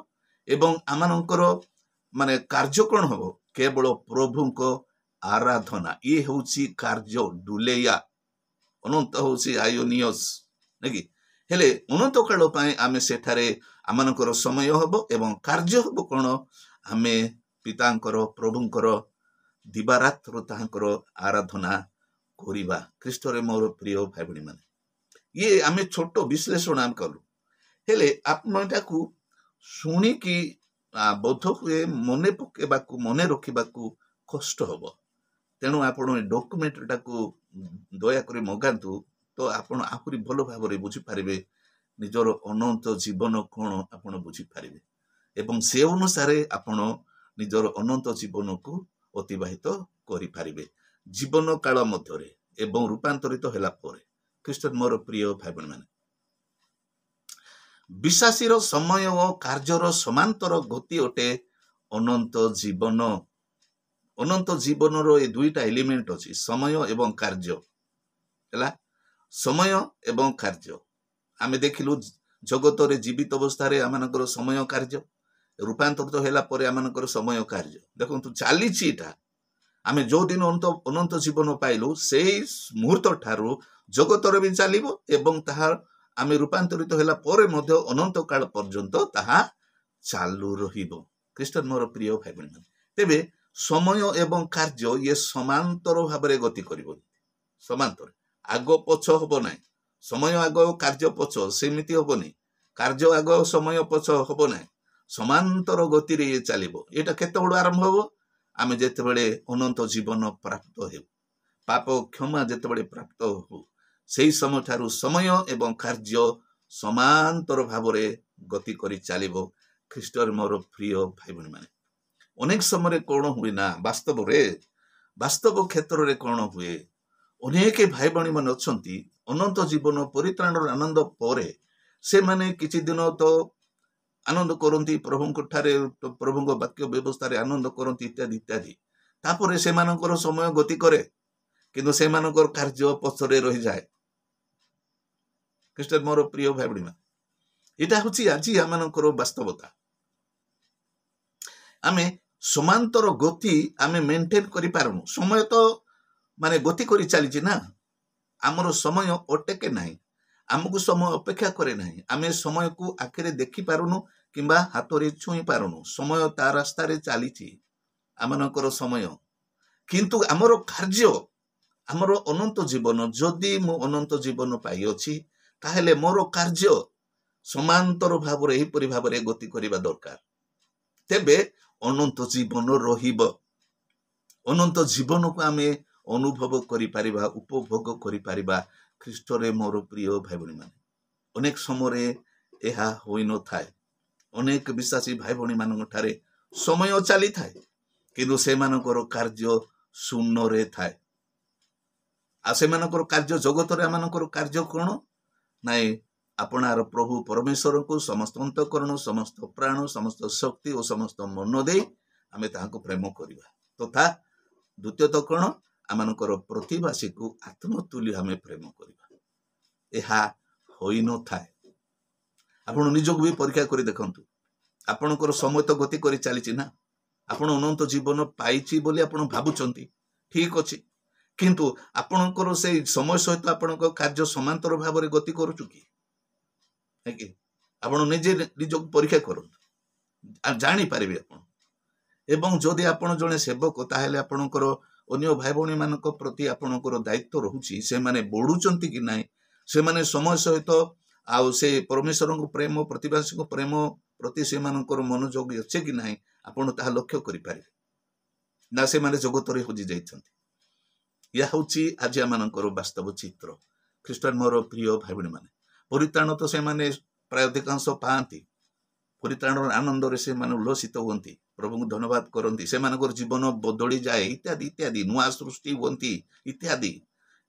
ଏବଂ ଆମମାନଙ୍କର ମାନେ କାର୍ଯ୍ୟ କ'ଣ ହେବ? କେବଳ ପ୍ରଭୁଙ୍କ ଆରାଧନା, ଇଏ ହେଉଛି କାର୍ଯ୍ୟ, ଡୁଲେୟା। ଅନନ୍ତ ହେଉଛି ଆୟୋନିୟସ୍, ନାକି? ହେଲେ ଅନନ୍ତ କାଳ ପାଇଁ ଆମେ ସେଠାରେ ଆମମାନଙ୍କର ସମୟ ହେବ ଏବଂ କାର୍ଯ୍ୟ ହେବ କ'ଣ? ଆମେ ପିତାଙ୍କର, ପ୍ରଭୁଙ୍କର ଦିବାରାତ୍ର ତାହାଙ୍କର ଆରାଧନା କରିବା। ଖ୍ରୀଷ୍ଟରେ ମୋର ପ୍ରିୟ ଭାଇ ଭଉଣୀମାନେ, ଇଏ ଆମେ ଛୋଟ ବିଶ୍ଳେଷଣ ଆମେ କଲୁ, ହେଲେ ଆପଣ ଏଟାକୁ ଶୁଣିକି ବୋଧ ହୁଏ ମନେ ପକେଇବାକୁ, ମନେ ରଖିବାକୁ କଷ୍ଟ ହେବ। ତେଣୁ ଆପଣ ଏ ଡକୁମେଣ୍ଟଟାକୁ ଦୟାକରି ମଗାନ୍ତୁ, ତ ଆପଣ ଆହୁରି ଭଲ ଭାବରେ ବୁଝିପାରିବେ, ନିଜର ଅନନ୍ତ ଜୀବନ କ'ଣ ଆପଣ ବୁଝିପାରିବେ ଏବଂ ସେ ଅନୁସାରେ ଆପଣ ନିଜର ଅନନ୍ତ ଜୀବନକୁ ଅତିବାହିତ କରିପାରିବେ ଜୀବନ କାଳ ମଧ୍ୟରେ ଏବଂ ରୂପାନ୍ତରିତ ହେଲା ପରେ। ଖ୍ରୀଷ୍ଟନ ମୋର ପ୍ରିୟ ଭାଇ ଭଉଣୀମାନେ, ବିଶ୍ୱାସୀର ସମୟ ଓ କାର୍ଯ୍ୟର ସମାନ୍ତର ଗତି ଅଟେ ଅନନ୍ତ ଜୀବନ। ଅନନ୍ତ ଜୀବନର ଏ ଦୁଇଟା ଏଲିମେଣ୍ଟ ଅଛି, ସମୟ ଏବଂ କାର୍ଯ୍ୟ। ହେଲା, ସମୟ ଏବଂ କାର୍ଯ୍ୟ। ଆମେ ଦେଖିଲୁ ଜଗତରେ ଜୀବିତ ଅବସ୍ଥାରେ ଆମମାନଙ୍କର ସମୟ କାର୍ଯ୍ୟ, ରୂପାନ୍ତରିତ ହେଲା ପରେ ଆମମାନଙ୍କର ସମୟ କାର୍ଯ୍ୟ। ଦେଖନ୍ତୁ, ଚାଲିଛି ଏଟା। ଆମେ ଯୋଉଦିନ ଅନନ୍ତ ଜୀବନ ପାଇଲୁ, ସେଇ ମୁହୂର୍ତ୍ତ ଠାରୁ ଜଗତରେ ବି ଚାଲିବ ଏବଂ ତାହା ଆମେ ରୂପାନ୍ତରିତ ହେଲା ପରେ ମଧ୍ୟ ଅନନ୍ତ କାଳ ପର୍ଯ୍ୟନ୍ତ ତାହା ଚାଲୁ ରହିବ। ଖ୍ରୀଷ୍ଟନ ମୋର ପ୍ରିୟ ଭାଇ ଭଉଣୀ, ତେବେ ସମୟ ଏବଂ କାର୍ଯ୍ୟ ଇଏ ସମାନ୍ତର ଭାବରେ ଗତି କରିବ। ସମାନ୍ତର, ଆଗ ପଛ ହବ ନାହିଁ। ସମୟ ଆଗ, କାର୍ଯ୍ୟ ପଛ, ସେମିତି ହବନି। କାର୍ଯ୍ୟ ଆଗ, ସମୟ ପଛ ହବ ନାହିଁ। ସମାନ୍ତର ଗତିରେ ଇଏ ଚାଲିବ। ଏଇଟା କେତେବେଳୁ ଆରମ୍ଭ ହବ? ଆମେ ଯେତେବେଳେ ଅନନ୍ତ ଜୀବନ ପ୍ରାପ୍ତ ହେଉ, ପାପ କ୍ଷମା ଯେତେବେଳେ ପ୍ରାପ୍ତ ହଉ, ସେଇ ସମୟ ଠାରୁ ସମୟ ଏବଂ କାର୍ଯ୍ୟ ସମାନ୍ତର ଭାବରେ ଗତି କରି ଚାଲିବ। ଖ୍ରୀଷ୍ଟର ମୋର ପ୍ରିୟ ଭାଇ ଭଉଣୀ ମାନେ, ଅନେକ ସମୟରେ କ'ଣ ହୁଏ ନା, ବାସ୍ତବ କ୍ଷେତ୍ରରେ କ'ଣ ହୁଏ, ଅନେକ ଭାଇ ଭଉଣୀ ମାନେ ଅଛନ୍ତି, ଅନନ୍ତ ଜୀବନ ପରିତ୍ରାଣର ଆନନ୍ଦ ପରେ ସେମାନେ କିଛି ଦିନ ତ ଆନନ୍ଦ କରନ୍ତି, ପ୍ରଭୁଙ୍କ ଠାରେ, ପ୍ରଭୁଙ୍କ ବାକ୍ୟ ବ୍ୟବସ୍ଥାରେ ଆନନ୍ଦ କରନ୍ତି ଇତ୍ୟାଦି ଇତ୍ୟାଦି। ତାପରେ ସେମାନଙ୍କର ସମୟ ଗତି କରେ, କିନ୍ତୁ ସେମାନଙ୍କର କାର୍ଯ୍ୟ ପଛରେ ରହିଯାଏ। ଖ୍ରୀଷ୍ଟ ମୋର ପ୍ରିୟ ଭାଇ ଭଉଣୀ, ଏଇଟା ହଉଛି ଆଜି ଆମମାନଙ୍କର ବାସ୍ତବତା। ଆମେ ସମାନ୍ତର ଗତି ଆମେ ମେଣ୍ଟେନ କରିପାରୁନୁ। ସମୟ ତ ମାନେ ଗତି କରି ଚାଲିଛି ନା, ଆମର ସମୟ ଅଟକେ ନାହିଁ, ଆମକୁ ସମୟ ଅପେକ୍ଷା କରେ ନାହିଁ। ଆମେ ସମୟକୁ ଆଖିରେ ଦେଖିପାରୁନୁ କିମ୍ବା ହାତରେ ଛୁଇଁ ପାରୁନୁ। ସମୟ ତା ରାସ୍ତାରେ ଚାଲିଛି, ଆମମାନଙ୍କର ସମୟ। କିନ୍ତୁ ଆମର କାର୍ଯ୍ୟ, ଆମର ଅନନ୍ତ ଜୀବନ, ଯଦି ମୁଁ ଅନନ୍ତ ଜୀବନ ପାଇଅଛି, ତାହେଲେ ମୋର କାର୍ଯ୍ୟ ସମାନ୍ତର ଭାବରେ ଏହିପରି ଭାବରେ ଗତି କରିବା ଦରକାର। ତେବେ ଅନନ୍ତ ଜୀବନ ରହିବ। ଅନନ୍ତ ଜୀବନକୁ ଆମେ ଅନୁଭବ କରିପାରିବା, ଉପଭୋଗ କରିପାରିବା ଖ୍ରୀଷ୍ଟରେ ମୋର ପ୍ରିୟ ଭାଇ ଭଉଣୀ ମାନେ, ଅନେକ ସମୟରେ ଏହା ହୋଇନଥାଏ। ଅନେକ ବିଶ୍ୱାସୀ ଭାଇ ଭଉଣୀ ମାନଙ୍କ ଠାରେ ସମୟ ଚାଲିଥାଏ, କିନ୍ତୁ ସେମାନଙ୍କର କାର୍ଯ୍ୟ ଶୂନ୍ୟରେ ଥାଏ। ଆଉ ସେମାନଙ୍କର କାର୍ଯ୍ୟ ଜଗତରେ ଏମାନଙ୍କର କାର୍ଯ୍ୟ କଣ? ନାଇଁ, ଆପଣାର ପ୍ରଭୁ ପରମେଶ୍ୱରଙ୍କୁ ସମସ୍ତ ଅନ୍ତଃକରଣ, ସମସ୍ତ ପ୍ରାଣ, ସମସ୍ତ ଶକ୍ତି ଓ ସମସ୍ତ ମନ ଦେଇ ଆମେ ତାହାଙ୍କୁ ପ୍ରେମ କରିବା ତଥା ଦ୍ୱିତୀୟତଃ କଣ? ଆମମାନଙ୍କର ପ୍ରତିବାସୀକୁ ଆତ୍ମତୁଲ୍ୟ ଆମେ ପ୍ରେମ କରିବା। ଏହା ହୋଇନଥାଏ। ଆପଣ ନିଜକୁ ବି ପରୀକ୍ଷା କରି ଦେଖନ୍ତୁ। ଆପଣଙ୍କର ସମୟ ତ ଗତି କରି ଚାଲିଛି ନା। ଆପଣ ଅନନ୍ତ ଜୀବନ ପାଇଛି ବୋଲି ଆପଣ ଭାବୁଛନ୍ତି, ଠିକ ଅଛି, କିନ୍ତୁ ଆପଣଙ୍କର ସେଇ ସମୟ ସହିତ ଆପଣଙ୍କ କାର୍ଯ୍ୟ ସମାନ୍ତର ଭାବରେ ଗତି କରୁଛୁ କି? ଆପଣ ନିଜେ ନିଜକୁ ପରୀକ୍ଷା କରନ୍ତୁ, ଜାଣିପାରିବେ ଆପଣ। ଏବଂ ଯଦି ଆପଣ ଜଣେ ସେବକ, ତାହେଲେ ଆପଣଙ୍କର ଅନ୍ୟ ଭାଇ ଭଉଣୀ ମାନଙ୍କ ପ୍ରତି ଆପଣଙ୍କର ଦାୟିତ୍ୱ ରହୁଛି। ସେମାନେ ବଢୁଛନ୍ତି କି ନାହିଁ, ସେମାନେ ସମୟ ସହିତ ଆଉ ସେ ପରମେଶ୍ୱରଙ୍କ ପ୍ରେମ, ପ୍ରତିବାସୀଙ୍କ ପ୍ରେମ ପ୍ରତି ସେମାନଙ୍କର ମନୋଯୋଗ ଅଛି କି ନାହିଁ, ଆପଣ ତାହା ଲକ୍ଷ୍ୟ କରିପାରିବେ ନା ସେମାନେ ଜଗତରେ ହଜି ଯାଇଛନ୍ତି। ଏହା ହେଉଛି ଆଜି ଆମମାନଙ୍କର ବାସ୍ତବ ଚିତ୍ର। ଖ୍ରୀଷ୍ଟିଆନ ମୋର ପ୍ରିୟ ଭାଇ ଭଉଣୀ ମାନେ, ପରିତ୍ରାଣ ତ ସେମାନେ ପ୍ରାୟ ଅଧିକାଂଶ ପାଆନ୍ତି। ପରିତ୍ରାଣର ଆନନ୍ଦରେ ସେମାନେ ଉଲ୍ଲସିତ ହୁଅନ୍ତି, ପ୍ରଭୁଙ୍କୁ ଧନ୍ୟବାଦ କରନ୍ତି, ସେମାନଙ୍କର ଜୀବନ ବଦଳି ଯାଏ, ଇତ୍ୟାଦି ଇତ୍ୟାଦି, ନୂଆ ସୃଷ୍ଟି ହୁଅନ୍ତି ଇତ୍ୟାଦି।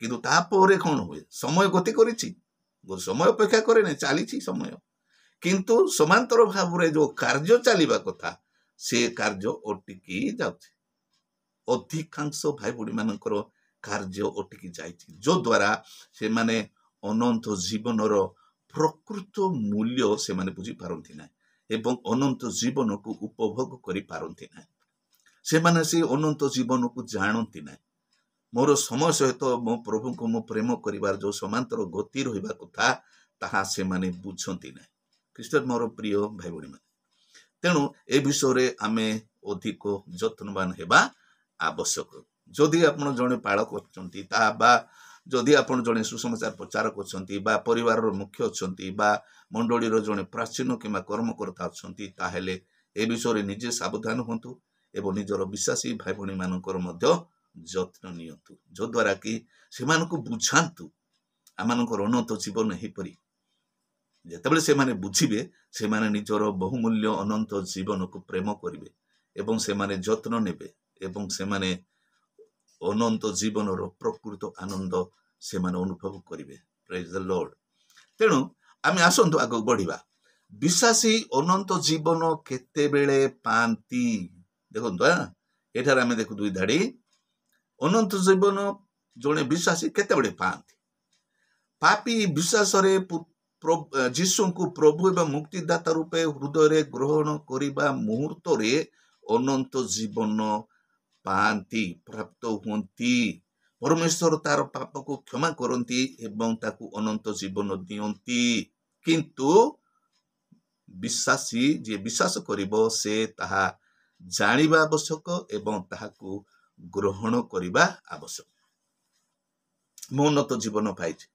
କିନ୍ତୁ ତାପରେ କଣ ହୁଏ? ସମୟ ଗତି କରିଛି, ସମୟ ଅପେକ୍ଷା କରେ ନାହିଁ, ଚାଲିଛି ସମୟ, କିନ୍ତୁ ସମାନ୍ତର ଭାବରେ ଯୋଉ କାର୍ଯ୍ୟ ଚାଲିବା କଥା ସେ କାର୍ଯ୍ୟ ଅଟକି ଯାଉଛି। ଅଧିକାଂଶ ଭାଇ ଭଉଣୀ ମାନଙ୍କର କାର୍ଯ୍ୟ ଅଟକି ଯାଇଛି, ଯଦ୍ୱାରା ସେମାନେ ଅନନ୍ତ ଜୀବନର ପ୍ରକୃତ ମୂଲ୍ୟ ସେମାନେ ବୁଝିପାରନ୍ତି ନାହିଁ ଏବଂ ଅନନ୍ତ ଜୀବନକୁ ଉପଭୋଗ କରିପାରନ୍ତି ନାହିଁ। ସେମାନେ ସେ ଅନନ୍ତ ଜୀବନକୁ ଜାଣନ୍ତି ନାହିଁ। ମୋର ସମୟ ସହିତ ମୋ ପ୍ରଭୁଙ୍କୁ ମୁଁ ପ୍ରେମ କରିବାର ଯୋଉ ସମାନ୍ତର ଗତି ରହିବା କଥା ତାହା ସେମାନେ ବୁଝନ୍ତି ନାହିଁ। ଖ୍ରୀଷ୍ଟ ମୋର ପ୍ରିୟ ଭାଇ ଭଉଣୀ ମାନେ, ତେଣୁ ଏ ବିଷୟରେ ଆମେ ଅଧିକ ଯତ୍ନବାନ ହେବା ଆବଶ୍ୟକ। ଯଦି ଆପଣ ଜଣେ ପାଳକ ଅଛନ୍ତି, ତାହା ବା ଯଦି ଆପଣ ଜଣେ ସୁସମାଚାର ପ୍ରଚାରକ ଅଛନ୍ତି, ବା ପରିବାରର ମୁଖ୍ୟ ଅଛନ୍ତି, ବା ମଣ୍ଡଳୀର ଜଣେ ପ୍ରାଚୀନ କିମ୍ବା କର୍ମକର୍ତ୍ତା ଅଛନ୍ତି, ତାହେଲେ ଏ ବିଷୟରେ ନିଜେ ସାବଧାନ ହୁଅନ୍ତୁ ଏବଂ ନିଜର ବିଶ୍ୱାସୀ ଭାଇ ଭଉଣୀ ମାନଙ୍କର ମଧ୍ୟ ଯତ୍ନ ନିଅନ୍ତୁ, ଯଦ୍ୱାରା କି ସେମାନଙ୍କୁ ବୁଝାନ୍ତୁ ଆମମାନଙ୍କର ଅନନ୍ତ ଜୀବନ ଏହିପରି। ଯେତେବେଳେ ସେମାନେ ବୁଝିବେ, ସେମାନେ ନିଜର ବହୁମୂଲ୍ୟ ଅନନ୍ତ ଜୀବନକୁ ପ୍ରେମ କରିବେ ଏବଂ ସେମାନେ ଯତ୍ନ ନେବେ ଏବଂ ସେମାନେ ଅନନ୍ତ ଜୀବନର ପ୍ରକୃତ ଆନନ୍ଦ ସେମାନେ ଅନୁଭବ କରିବେ। ପ୍ରେଜ୍ ଦ ଲର୍ଡ। ତେଣୁ ଆମେ ଆସନ୍ତୁ ଆଗକୁ ବଢିବା। ବିଶ୍ୱାସୀ ଅନନ୍ତ ଜୀବନ କେତେବେଳେ ପାଆନ୍ତି? ଦେଖନ୍ତୁ, ଏଠାରେ ଆମେ ଦେଖୁ ଦୁଇ ଧାଡି। ଅନନ୍ତ ଜୀବନ ଜଣେ ବିଶ୍ୱାସୀ କେତେବେଳେ ପାଆନ୍ତି? ପାପୀ ବିଶ୍ୱାସରେ ଯୀଶୁଙ୍କୁ ପ୍ରଭୁ ଏବଂ ମୁକ୍ତିଦାତା ରୂପେ ହୃଦୟରେ ଗ୍ରହଣ କରିବା ମୁହୂର୍ତ୍ତରେ ଅନନ୍ତ ଜୀବନ ପାଆନ୍ତି, ପ୍ରାପ୍ତ ହୁଅନ୍ତି। ପରମେଶ୍ୱର ତାର ପାପକୁ କ୍ଷମା କରନ୍ତି ଏବଂ ତାକୁ ଅନନ୍ତ ଜୀବନ ଦିଅନ୍ତି। କିନ୍ତୁ ବିଶ୍ୱାସୀ ଯିଏ ବିଶ୍ୱାସ କରିବ, ସେ ତାହା ଜାଣିବା ଆବଶ୍ୟକ ଏବଂ ତାହାକୁ ଗ୍ରହଣ କରିବା ଆବଶ୍ୟକ। ମୁଁ ଉନ୍ନତ ଜୀବନ ପାଇଛି,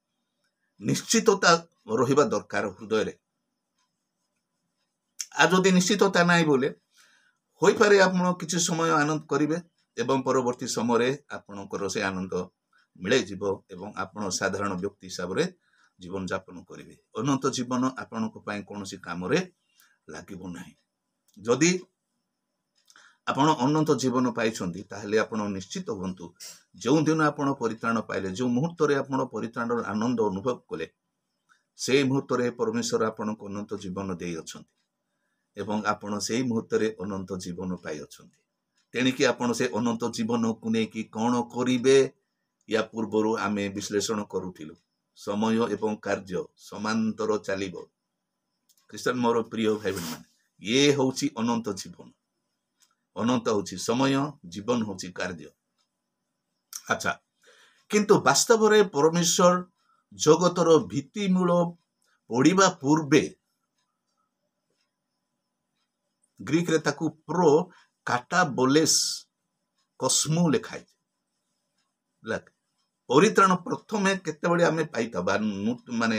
ନିଶ୍ଚିତତା ରହିବା ଦରକାର ହୃଦୟରେ। ଆଉ ଯଦି ନିଶ୍ଚିତତା ନାହିଁ ବୋଲେ ହୋଇପାରେ ଆପଣ କିଛି ସମୟ ଆନନ୍ଦ କରିବେ ଏବଂ ପରବର୍ତ୍ତୀ ସମୟରେ ଆପଣଙ୍କର ସେ ଆନନ୍ଦ ମିଳେଇଯିବ ଏବଂ ଆପଣ ସାଧାରଣ ବ୍ୟକ୍ତି ହିସାବରେ ଜୀବନ ଯାପନ କରିବେ। ଅନନ୍ତ ଜୀବନ ଆପଣଙ୍କ ପାଇଁ କୌଣସି କାମରେ ଲାଗିବ ନାହିଁ। ଯଦି ଆପଣ ଅନନ୍ତ ଜୀବନ ପାଇଛନ୍ତି, ତାହେଲେ ଆପଣ ନିଶ୍ଚିତ ହୁଅନ୍ତୁ, ଯେଉଁଦିନ ଆପଣ ପରିତ୍ରାଣ ପାଇଲେ, ଯେଉଁ ମୁହୂର୍ତ୍ତରେ ଆପଣ ପରିତ୍ରାଣର ଆନନ୍ଦ ଅନୁଭବ କଲେ, ସେଇ ମୁହୂର୍ତ୍ତରେ ପରମେଶ୍ୱର ଆପଣଙ୍କୁ ଅନନ୍ତ ଜୀବନ ଦେଇଅଛନ୍ତି ଏବଂ ଆପଣ ସେଇ ମୁହୂର୍ତ୍ତରେ ଅନନ୍ତ ଜୀବନ ପାଇଅଛନ୍ତି। ତେଣିକି ଆପଣ ସେ ଅନନ୍ତ ଜୀବନକୁ ନେଇକି କଣ କରିବେ? ୟା ପୂର୍ବରୁ ଆମେ ବିଶ୍ଳେଷଣ କରୁଥିଲୁ, ସମୟ ଏବଂ କାର୍ଯ୍ୟ ସମାନ୍ତର ଚାଲିବ। ଖ୍ରୀଷ୍ଟିଆନ ମୋର ପ୍ରିୟ ଭାଇ ଭଉଣୀ ମାନେ, ଇଏ ହଉଛି ଅନନ୍ତ ଜୀବନ। ଅନନ୍ତ ହଉଛି ସମୟ, ଜୀବନ ହଉଛି କାର୍ଯ୍ୟ। ଆଚ୍ଛା, କିନ୍ତୁ ବାସ୍ତବରେ ପରମେଶ୍ୱର ଜଗତର ଭିତ୍ତିମୂଳ ପଡ଼ିବା ପୂର୍ବେ, ଗ୍ରୀକରେ ତାକୁ ପ୍ରୋ କାଟାବୋଲେସ୍ କସ୍ମୁ ଲେଖାଯାଇଛି। ପରିତ୍ରାଣ ପ୍ରଥମେ କେତେବେଳେ ଆମେ ପାଇଥାଉ, ମାନେ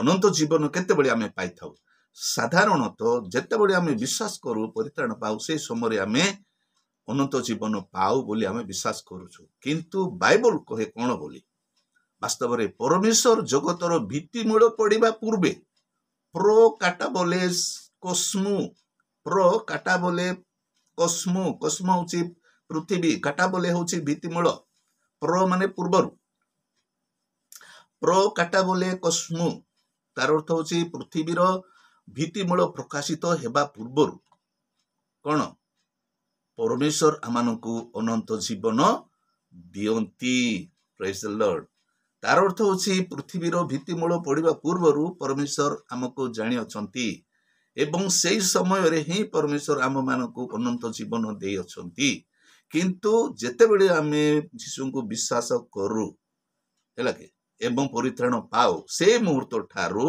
ଅନନ୍ତ ଜୀବନ କେତେବେଳେ ଆମେ ପାଇଥାଉ? ସାଧାରଣତଃ ଯେତେବେଳେ ଆମେ ବିଶ୍ୱାସ କରୁ ପରିତ୍ରାଣ ପାଉ, ସେ ସମୟରେ ଆମେ ଅନନ୍ତ ଜୀବନ ପାଉ ବୋଲି ଆମେ ବିଶ୍ୱାସ କରୁଛୁ। କିନ୍ତୁ ବାଇବଲ କହେ କଣ ବୋଲି? ବାସ୍ତବ ରେ ପରମେଶ୍ୱର ଜଗତର ଭିତ୍ତିମୂଳ ପଡ଼ିବା ପୂର୍ବେ ପ୍ରୋ କାଟାବୋଲେସ୍ କସ୍ମୁ ପ୍ରୋ କାଟାବୋଲେ କସ୍ମୁ କସ୍ମ ହେଉଛି ପୃଥିବୀ, କାଟାବୋଲେ ହେଉଛି ଭିତ୍ତିମୂଳ, ପ୍ରୋ ମାନେ ପୂର୍ବରୁ, ପ୍ରୋ କାଟାବୋଲେ କସ୍ମୁ ତାର ଅର୍ଥ ହେଉଛି ପୃଥିବୀର ଭିତ୍ତିମୂଳ ପ୍ରକାଶିତ ହେବା ପୂର୍ବରୁ କଣ ପରମେଶ୍ୱର ଆମମାନଙ୍କୁ ଅନନ୍ତ ଜୀବନ ଦିଅନ୍ତି। ପ୍ରେଜ୍ ଦ ଲର୍ଡ। ତାର ଅର୍ଥ ହେଉଛି ପୃଥିବୀର ଭିତ୍ତିମୂଳ ପଡ଼ିବା ପୂର୍ବରୁ ପରମେଶ୍ୱର ଆମକୁ ଜାଣିଅଛନ୍ତି ଏବଂ ସେଇ ସମୟରେ ହିଁ ପରମେଶ୍ୱର ଆମମାନଙ୍କୁ ଅନନ୍ତ ଜୀବନ ଦେଇଅଛନ୍ତି। କିନ୍ତୁ ଯେତେବେଳେ ଆମେ ଯୀଶୁଙ୍କୁ ବିଶ୍ୱାସ କରୁ ହେଲା କି ଏବଂ ପରିତ୍ରାଣ ପାଉ, ସେ ମୁହୂର୍ତ୍ତ ଠାରୁ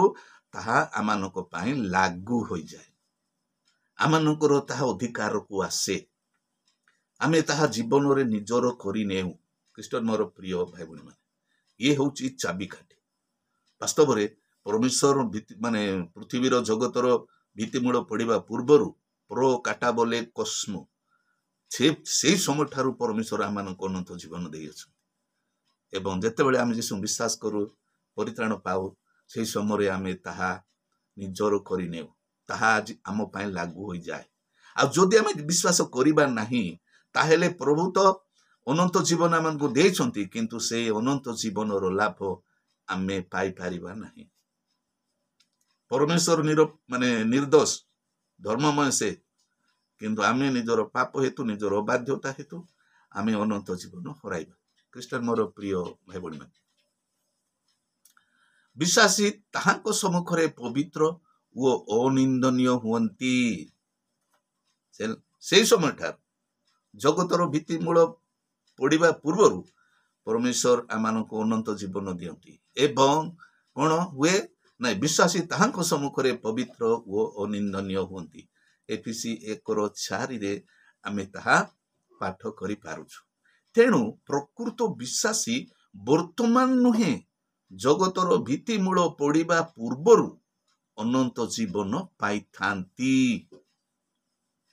ତାହା ଆମମାନଙ୍କ ପାଇଁ ଲାଗୁ ହୋଇଯାଏ, ଆମମାନଙ୍କର ତାହା ଅଧିକାରକୁ ଆସେ, ଆମେ ତାହା ଜୀବନରେ ନିଜର କରିନେଉ। ଖ୍ରୀଷ୍ଟ ମୋର ପ୍ରିୟ ଭାଇ ଭଉଣୀ ମାନେ, ଇଏ ହେଉଛି ଚାବିକାଠି। ବାସ୍ତବରେ ପରମେଶ୍ୱର ମାନେ ପୃଥିବୀର ଜଗତର ଭିତ୍ତିମୂଳ ପଡ଼ିବା ପୂର୍ବରୁ ପ୍ରୋ କାଟାବୋଲେ କସ୍ମୁ ସେଇ ସମୟ ଠାରୁ ପରମେଶ୍ୱର ଆମମାନଙ୍କୁ ଅନନ୍ତ ଜୀବନ ଦେଇଅଛନ୍ତି ଏବଂ ଯେତେବେଳେ ଆମେ ଯୀଶୁ ବିଶ୍ୱାସ କରୁ, ପରିତ୍ରାଣ ପାଉ, ସେହି ସମୟରେ ଆମେ ତାହା ନିଜର କରିନେଉ, ତାହା ଆଜି ଆମ ପାଇଁ ଲାଗୁ ହୋଇଯାଏ। ଆଉ ଯଦି ଆମେ ବିଶ୍ୱାସ କରିବା ନାହିଁ ତାହେଲେ ପ୍ରଭୁ ତ ଅନନ୍ତ ଜୀବନ ଆମକୁ ଦେଇଛନ୍ତି, କିନ୍ତୁ ସେଇ ଅନନ୍ତ ଜୀବନର ଲାଭ ଆମେ ପାଇପାରିବା ନାହିଁ। ପରମେଶ୍ୱର ନିର୍ଦ୍ଦୋଷ ଧର୍ମମୟ ସେ, କିନ୍ତୁ ଆମେ ନିଜର ପାପ ହେତୁ, ନିଜର ଅବାଧ୍ୟତା ହେତୁ ଆମେ ଅନନ୍ତ ଜୀବନ ହରାଇବା। ଖ୍ରୀଷ୍ଟ ମୋର ପ୍ରିୟ ଭାଇ ଭଉଣୀ ମାନେ, ବିଶ୍ୱାସୀ ତାହାଙ୍କ ସମ୍ମୁଖରେ ପବିତ୍ର ଓ ଅନିନ୍ଦନୀୟ ହୁଅନ୍ତି। ସେଇ ସମୟ ଠାରୁ ଜଗତର ଭିତ୍ତିମୂଳ ପଡ଼ିବା ପୂର୍ବରୁ ପରମେଶ୍ୱର ଆମମାନଙ୍କୁ ଅନନ୍ତ ଜୀବନ ଦିଅନ୍ତି ଏବଂ କଣ ହୁଏ ନା ବିଶ୍ୱାସୀ ତାହାଙ୍କ ସମ୍ମୁଖରେ ପବିତ୍ର ଓ ଅନିନ୍ଦନୀୟ ହୁଅନ୍ତି। ଏଫେସୀ 1:4 ଆମେ ତାହା ପାଠ କରିପାରୁଛୁ। ତେଣୁ ପ୍ରକୃତ ବିଶ୍ୱାସୀ ବର୍ତ୍ତମାନ ନୁହେଁ, ଜଗତର ଭିତ୍ତିମୂଳ ପଡ଼ିବା ପୂର୍ବରୁ ଅନନ୍ତ ଜୀବନ ପାଇଥାନ୍ତି।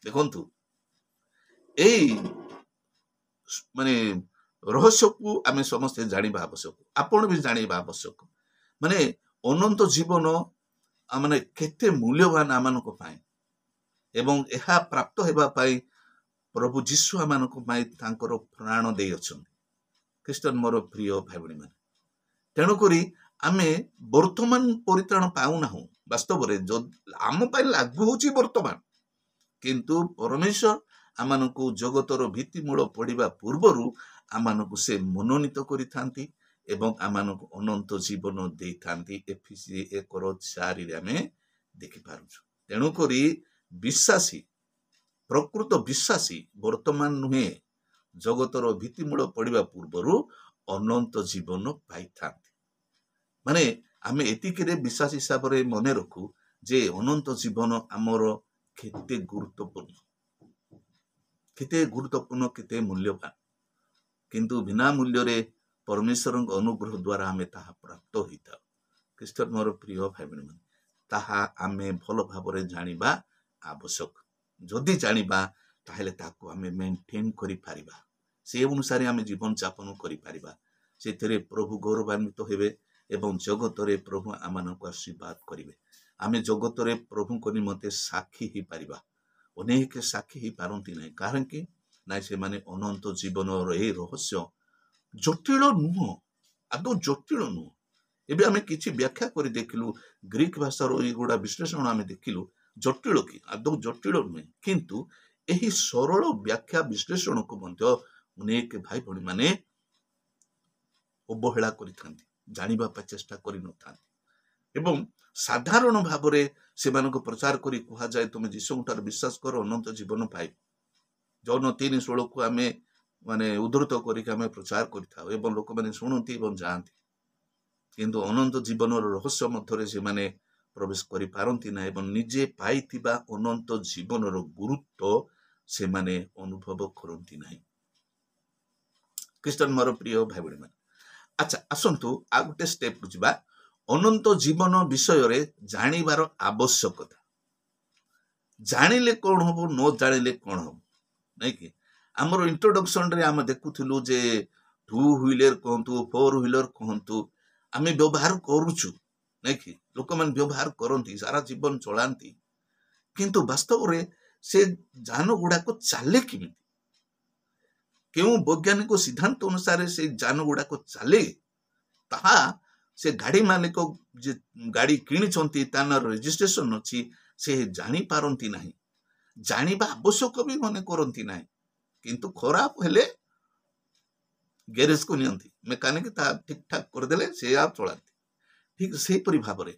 ଦେଖନ୍ତୁ, ଏଇ ରହସ୍ୟକୁ ଆମେ ସମସ୍ତେ ଜାଣିବା ଆବଶ୍ୟକ, ଆପଣ ବି ଜାଣିବା ଆବଶ୍ୟକ। ଅନନ୍ତ ଜୀବନ କେତେ ମୂଲ୍ୟବାନ ଆମମାନଙ୍କ ପାଇଁ ଏବଂ ଏହା ପ୍ରାପ୍ତ ହେବା ପାଇଁ ପ୍ରଭୁ ଯୀଶୁ ଆମମାନଙ୍କ ପାଇଁ ତାଙ୍କର ପ୍ରାଣ ଦେଇଅଛନ୍ତି। ଖ୍ରୀଷ୍ଟ ମୋର ପ୍ରିୟ ଭାଇ ଭଉଣୀ ମାନେ, ତେଣୁକରି ଆମେ ବର୍ତ୍ତମାନ ପରିତ୍ରାଣ ପାଉନାହୁଁ। ବାସ୍ତବରେ ଆମ ପାଇଁ ଲାଗୁ ହେଉଛି ବର୍ତ୍ତମାନ, କିନ୍ତୁ ପରମେଶ୍ୱର ଆମମାନଙ୍କୁ ଜଗତର ଭିତ୍ତିମୂଳ ପଡ଼ିବା ପୂର୍ବରୁ ଆମମାନଙ୍କୁ ସେ ମନୋନୀତ କରିଥାନ୍ତି ଏବଂ ଆମମାନଙ୍କୁ ଅନନ୍ତ ଜୀବନ ଦେଇଥାନ୍ତି। ଏଫେସୀ 1:4 ଆମେ ଦେଖିପାରୁଛୁ। ତେଣୁକରି ବିଶ୍ୱାସୀ, ପ୍ରକୃତ ବିଶ୍ୱାସୀ ବର୍ତ୍ତମାନ ନୁହେଁ, ଜଗତର ଭିତ୍ତିମୂଳ ପଡ଼ିବା ପୂର୍ବରୁ ଅନନ୍ତ ଜୀବନ ପାଇଥାନ୍ତି। ଆମେ ଏତିକିରେ ବିଶ୍ୱାସ ହିସାବରେ ମନେ ରଖୁ ଯେ ଅନନ୍ତ ଜୀବନ ଆମର କେତେ ଗୁରୁତ୍ୱପୂର୍ଣ୍ଣ, କେତେ ମୂଲ୍ୟବାନ, କିନ୍ତୁ ବିନା ମୂଲ୍ୟରେ ପରମେଶ୍ୱରଙ୍କ ଅନୁଗ୍ରହ ଦ୍ୱାରା ଆମେ ତାହା ପ୍ରାପ୍ତ ହୋଇଥାଉ। ଖ୍ରୀଷ୍ଟ ମୋର ପ୍ରିୟ ଭାଇ ଭଉଣୀ ମାନେ, ତାହା ଆମେ ଭଲ ଭାବରେ ଜାଣିବା ଆବଶ୍ୟକ। ଯଦି ଜାଣିବା ତାହେଲେ ତାକୁ ଆମେ ମେଣ୍ଟେନ୍ କରିପାରିବା, ସେ ଅନୁସାରେ ଆମେ ଜୀବନ ଯାପନ କରିପାରିବା। ସେଥିରେ ପ୍ରଭୁ ଗୌରବାନ୍ୱିତ ହେବେ ଏବଂ ଜଗତରେ ପ୍ରଭୁ ଆମମାନଙ୍କୁ ଆଶୀର୍ବାଦ କରିବେ। ଆମେ ଜଗତରେ ପ୍ରଭୁଙ୍କ ନିମନ୍ତେ ସାକ୍ଷୀ ହେଇପାରିବା। ଅନେକ ସାକ୍ଷୀ ହେଇପାରନ୍ତି ନାହିଁ, କାହିଁକି ନା ସେମାନେ ଅନନ୍ତ ଜୀବନର ଏହି ରହସ୍ୟ ଜଟିଳ ନୁହଁ, ଆଦୌ ଜଟିଳ ନୁହଁ। ଏବେ ଆମେ କିଛି ବ୍ୟାଖ୍ୟା କରି ଦେଖିଲୁ, ଗ୍ରୀକ ଭାଷାର ଏଇଗୁଡ଼ା ବିଶ୍ଳେଷଣ ଆମେ ଦେଖିଲୁ, ଜଟିଳ କି? ଆଦୌ ଜଟିଳ ନୁହେଁ। କିନ୍ତୁ ଏହି ସରଳ ବ୍ୟାଖ୍ୟା ବିଶ୍ଳେଷଣକୁ ମଧ୍ୟ ଅନେକ ଭାଇ ଭଉଣୀ ମାନେ ଅବହେଳା କରିଥାନ୍ତି, ଜାଣିବା ପାଇଁ ଚେଷ୍ଟା କରିନଥାନ୍ତି ଏବଂ ସାଧାରଣ ଭାବରେ ସେମାନଙ୍କୁ ପ୍ରଚାର କରି କୁହାଯାଏ, ତୁମେ ଯୀଶୁଙ୍କଠାରେ ବିଶ୍ୱାସ କର, ଅନନ୍ତ ଜୀବନ ପାଇବ। ଯୌନ 3:16କୁ ଆମେ ଉଦ୍ଧୃତ କରିକି ଆମେ ପ୍ରଚାର କରିଥାଉ ଏବଂ ଲୋକମାନେ ଶୁଣନ୍ତି ଏବଂ ଯାଆନ୍ତି, କିନ୍ତୁ ଅନନ୍ତ ଜୀବନର ରହସ୍ୟ ମଧ୍ୟରେ ସେମାନେ ପ୍ରବେଶ କରିପାରନ୍ତି ନାହିଁ ଏବଂ ନିଜେ ପାଇଥିବା ଅନନ୍ତ ଜୀବନର ଗୁରୁତ୍ୱ ସେମାନେ ଅନୁଭବ କରନ୍ତି ନାହିଁ। ଖ୍ରୀଷ୍ଟ ମୋର ପ୍ରିୟ ଭାଇ ଭଉଣୀ ମାନେ, ଆଚ୍ଛା ଆସନ୍ତୁ ଆଉ ଗୋଟେ ଷ୍ଟେପକୁ ଯିବା। ଅନନ୍ତ ଜୀବନ ବିଷୟରେ ଜାଣିବାର ଆବଶ୍ୟକତା। ଜାଣିଲେ କଣ ହବ, ନ ଜାଣିଲେ କଣ ହବ, ନାଇଁ କି? ଆମର ଇଣ୍ଟ୍ରୋଡକ୍ସନରେ ଆମେ ଦେଖୁଥିଲୁ ଯେ 2 ହୁଇଲର କୁହନ୍ତୁ, 4 ହୁଇଲର କୁହନ୍ତୁ, आमे व्यवहार करूछु नहीं कि लोक मान व्यवहार करती सारा जीवन चलाती किंतु वास्तव रे से जान गुड़ा को चले किमिति क्यों वैज्ञानिक सिद्धांत अनुसार से जान गुड़ा को चले ताहा से गाड़ी मालिक जे गाड़ी किणी तार रजिस्ट्रेशन अच्छी से जानी पारंती नहीं जानिबा आवश्यक भी मने करंती नहीं किंतु खराब हेले गैरेज को नियंती मेकानिक ता ठीक ठाक कर देले से आप चलाती ठीक से परि भाव रे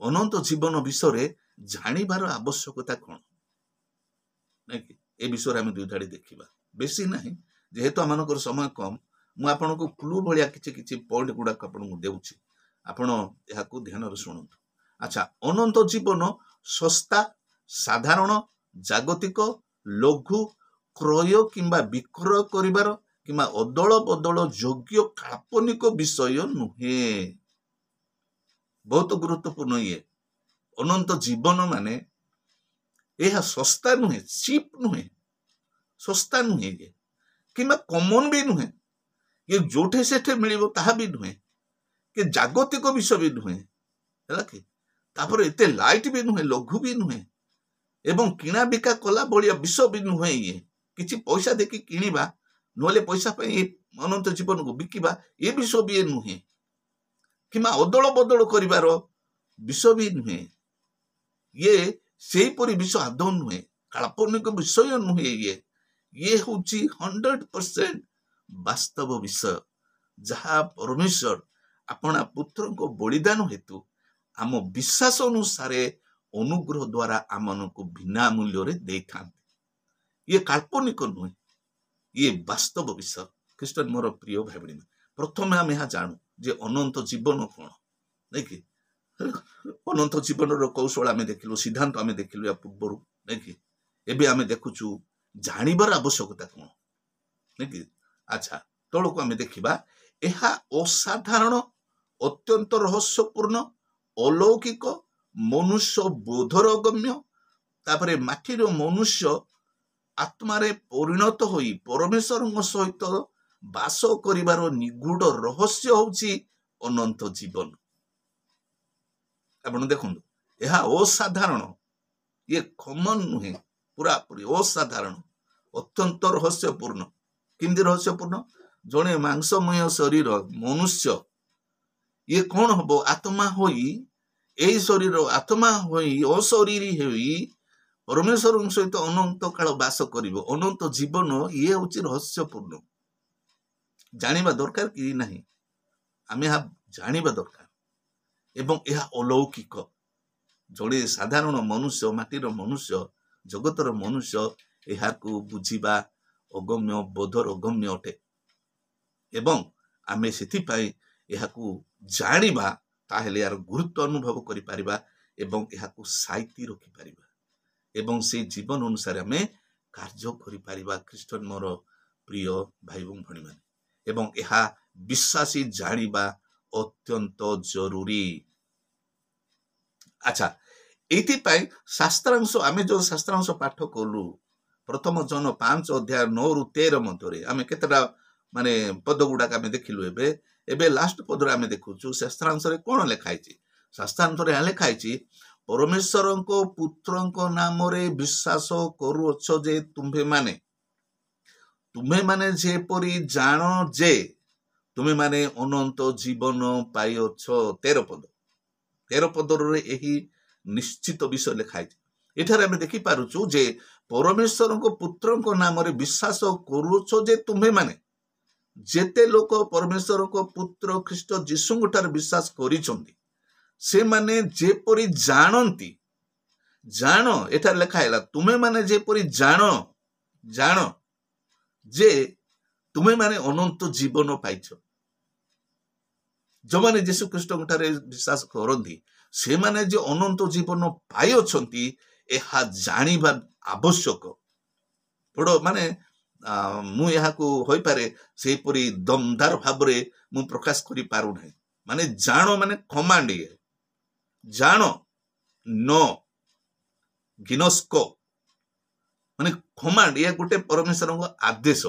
अनंत जीवन विषय रे जानिबार आवश्यकता कोन नहीं कि ए विषय आम दुई धाड़ी देखा बेसी नहीं जेहेतु आमनकर समय कम मु आपन को क्लू भलिया किछि पॉइंट गुडा आपन देउछि आपण एहाकू ध्यान रे सुनंतु अच्छा अनंत जीवन सस्ता साधारण जागतिक लघु क्रय किंबा विक्रय करिवार किंबा अदल बदल योग्य काल्पनिक विषय नुहे बहुत गुरुत्वपूर्ण ये अनंत जीवन माने यह सस्ता नुहे चीप नुहे सस्ता नुहे ये किंबा कॉमन भी नुहे ये जोठे सेठे मिलिबो ताहा भी नुहे कि जागतिक विषय भी नुहे हैला कि तापर एते लाइट भी नुहे लघु भी नुहे एवं किणा बिका कला बलिया विषय भी नुहे ये किछि पैसा देखि किनिबा नले पैसा पे अनंत जीवन को बिकिबा ये विषय भी नुहे किंबा अदल बदल करिवार विषय भी नुहे ये सेही परि विषय आदौ नुहे काल्पनिक विषय नुहे ये होची 100% वास्तव विषय जहा परमेश्वर अपना पुत्र को बलिदान हेतु आम विश्वास अनुसार अनुग्रह द्वारा आमन को बिना मूल्य दे था ये काल्पनिक नुहे ये वास्तव विषय ख्रीष्टान मोर प्रिय भाई बहन प्रथम आम यहाँ जानू जे अनंत जीवन कौन नहीं कि अनंत जीवन कौशल आम देखिलु सिद्धांत आम देखिलु या पूर्व नहीं कि एबे आम देखुचु जानिबार आवश्यकता कौन नहीं कि अच्छा तौक आम देखा यह असाधारण अत्यंत रहस्यपूर्ण अलौकिक मनुष्य बोधर गम्य तापरे माटीर मनुष्य आत्मारे परिणत होई परमेश्वर सहित बास करिवार निगूढ़ रहस्य होची अनंत जीवन आपण देखुन यह असाधारण ये कॉमन नुहे पूरा पूरी असाधारण अत्यंत रहस्यपूर्ण किंदी रहस्यपूर्ण जड़े मांसमय शरीर मनुष्य ये कौन हम आत्मा होई यही शरीर आत्मा होई अशरीरी होई परमेश्वर सहित अनंत काल बास करिवो अनंत जीवन ये होची रहस्यपूर्ण जानिबा दरकार कि नहीं आमे हा जानिबा दरकार एवं यह अलौकिक जड़े साधारण मनुष्य माटीर मनुष्य जगतर मनुष्य यह बुझिबा अगम्य बोधर अगम्य अटे एवं आमे सेथिपाई यहाकू जानिबा ताहेले यार गुरुत्व अनुभव करि परिबा एवं यहाकू साइती रखि परिबा एवं से जीवन अनुसार आमे कार्य करि परिबा ख्रीष्टान मोर प्रिय भाई भणी माने एवं यह विश्वासी जानिबा अत्यंत जरूरी अच्छा एथिपाई शास्त्रांश आमे जो शास्त्रांश पाठ कलु प्रथम जन 5 अध्याय 9 रु 13 मध्य आम केतटा माने पद गुड़ाक आम देखिलु एबे लास्ट पद आम देखुचु शास्त्रांश कौन लिखाई शास्त्रांश लिखाई परमेश्वर पुत्र नाम विश्वास करुअछ जे तुम्हे माने जेपरी जान जे तुम्हें माने अनंत जीवन पाइछ 13 पद यही निश्चित विषय लिखाई एठार आम देखि पारुछु जे परमेश्वर पुत्र नाम विश्वास करुछ जे तुम्हें माने जेते लोक परमेश्वर पुत्र ख्रीष्ट जीशु ठार विश्वास करिसंती से माने जेपरी जानती जान एठार लिखा है तुम्हें माने जेपरी जान जे तुम्हें माने अनंत जीवन पाइछ जो माने जीशु ख्रीष्ट ठारे विश्वास करती से माने जे अनंत जीवन पाइछंती एहा जानिबा आवश्यक बड़ माने मु यहाकू होई पारे से परी दमदार भाव रे मु प्रकाश करि पारु नै माने जानो माने कमांड ये जानो नो गिनस्को माने कमांड ये गोटे परमेश्वर को आदेश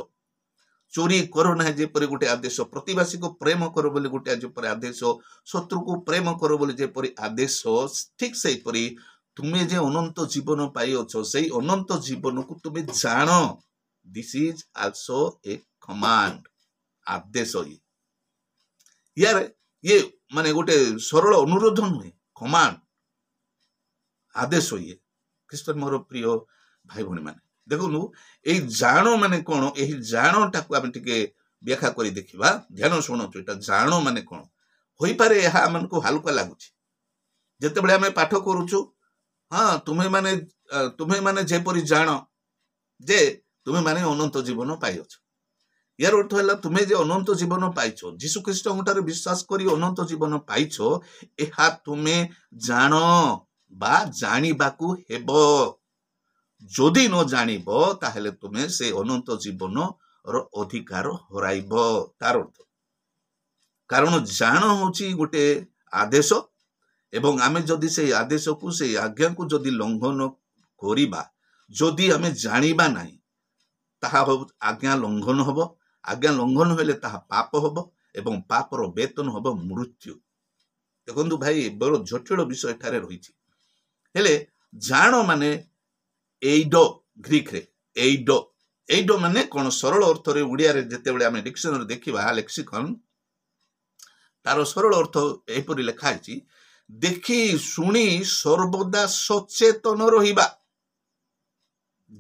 चोरी करो ना जेपरी गोटे आदेश, प्रतिवासी को प्रेम करो बोली गोटे जेपरी आदेश, शत्रु को प्रेम करो बोली जेपरी आदेश, ठीक से परी तुम्हें जे अनंत जीवन पाई अछो सेई अनंत जीवन को तुम्हें जान। This is also a command, आदेश। यार ये माने गोटे सरल अनुरोध नुहे, कमांड, आदेश। ये ख्रीष्ट मोर प्रिय भाई भणी माने देखु ए जान माने कौन, यही जान टाकू आम टिके व्याख्या करी देखिबा। ध्यान शुणु, एटा जान माने कौन होई पारे, यह आमन को हल्का लागुची जेतेबेले आमे पाठ करूछु। हाँ, तुम्हें माने जेपरी जान जे तुम्हें माने अनंत जीवन पाइछ। यार अर्थ है तुम्हें जे अनंत जीवन पाइछ, जीशु ख्रीष्ट ठारे विश्वास करी अनंत जीवन पाइछ, एहा तुम्हें जान बा जानिबाकू हेबो। जदि न जानिब ताहेले तुम्हें से अनंत जीवन रो अधिकार हराइब तार अर्थ। कारण जान होची गोटे आदेश, एवं आमे जदि से आदेश को से आज्ञा को जदि लंघन करिबा, जदि आमे जानिबा नाही ताहा आज्ञा लंघन हबो। आज्ञा लंघन हेले ताहा पाप हबो, एवं पापर वेतन हबो मृत्यु। देखंतु भाई बड़ जटिल विषय ठारे रहिछि। हेले जान माने एइडो, ग्रीक रे एइडो, एइडो माने कोन सरल अर्थ रे उड़िया रे जेतेबेले आमे डिक्शनरी देखिबा लेक्सिकन, तार सरल अर्थ एपरि लिखा है, देखी शुणी सर्वदा सचेतन रहिबा।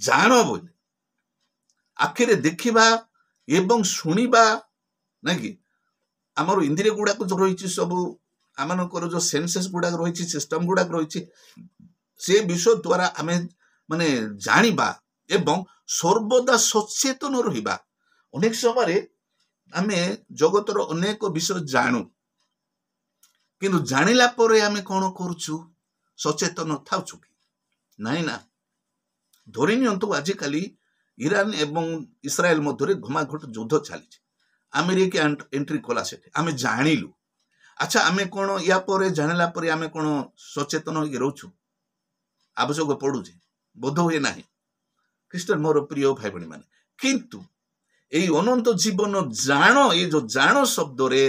जान बोले आखिरे देखिबा एवं शुणिबा ना कि आमर इंद्रिय गुड़ाक जो रही सब आमनकर जो सेंसेस गुड़ाक रही, सिस्टम गुड़ाक रही, से विषय द्वारा आमे माने जानिबा एवं सर्वदा सचेतन रहिबा। अनेक समय आमे जगतर अनेक विषय जानू, किंतु जानिला परे आमे कौन करूछु, सचेतन थाउछु कि नहीं ना। धरि नियंतु आजिकाली ईरान एवं इस्राएल मध्य घमाघट युद्ध चली, अमेरिका एंट्री कला से आमे जानिलु। अच्छा आमे कौन या परे जानिला परे आमे कौन सचेतन होके रहूछु, आवश्यक पड़ुछि बोध हुए ना। ख्रीष्टन मोर प्रिय भाई भणी माने, किंतु एई अनंत जीवन जान, ये जो जान शब्द रे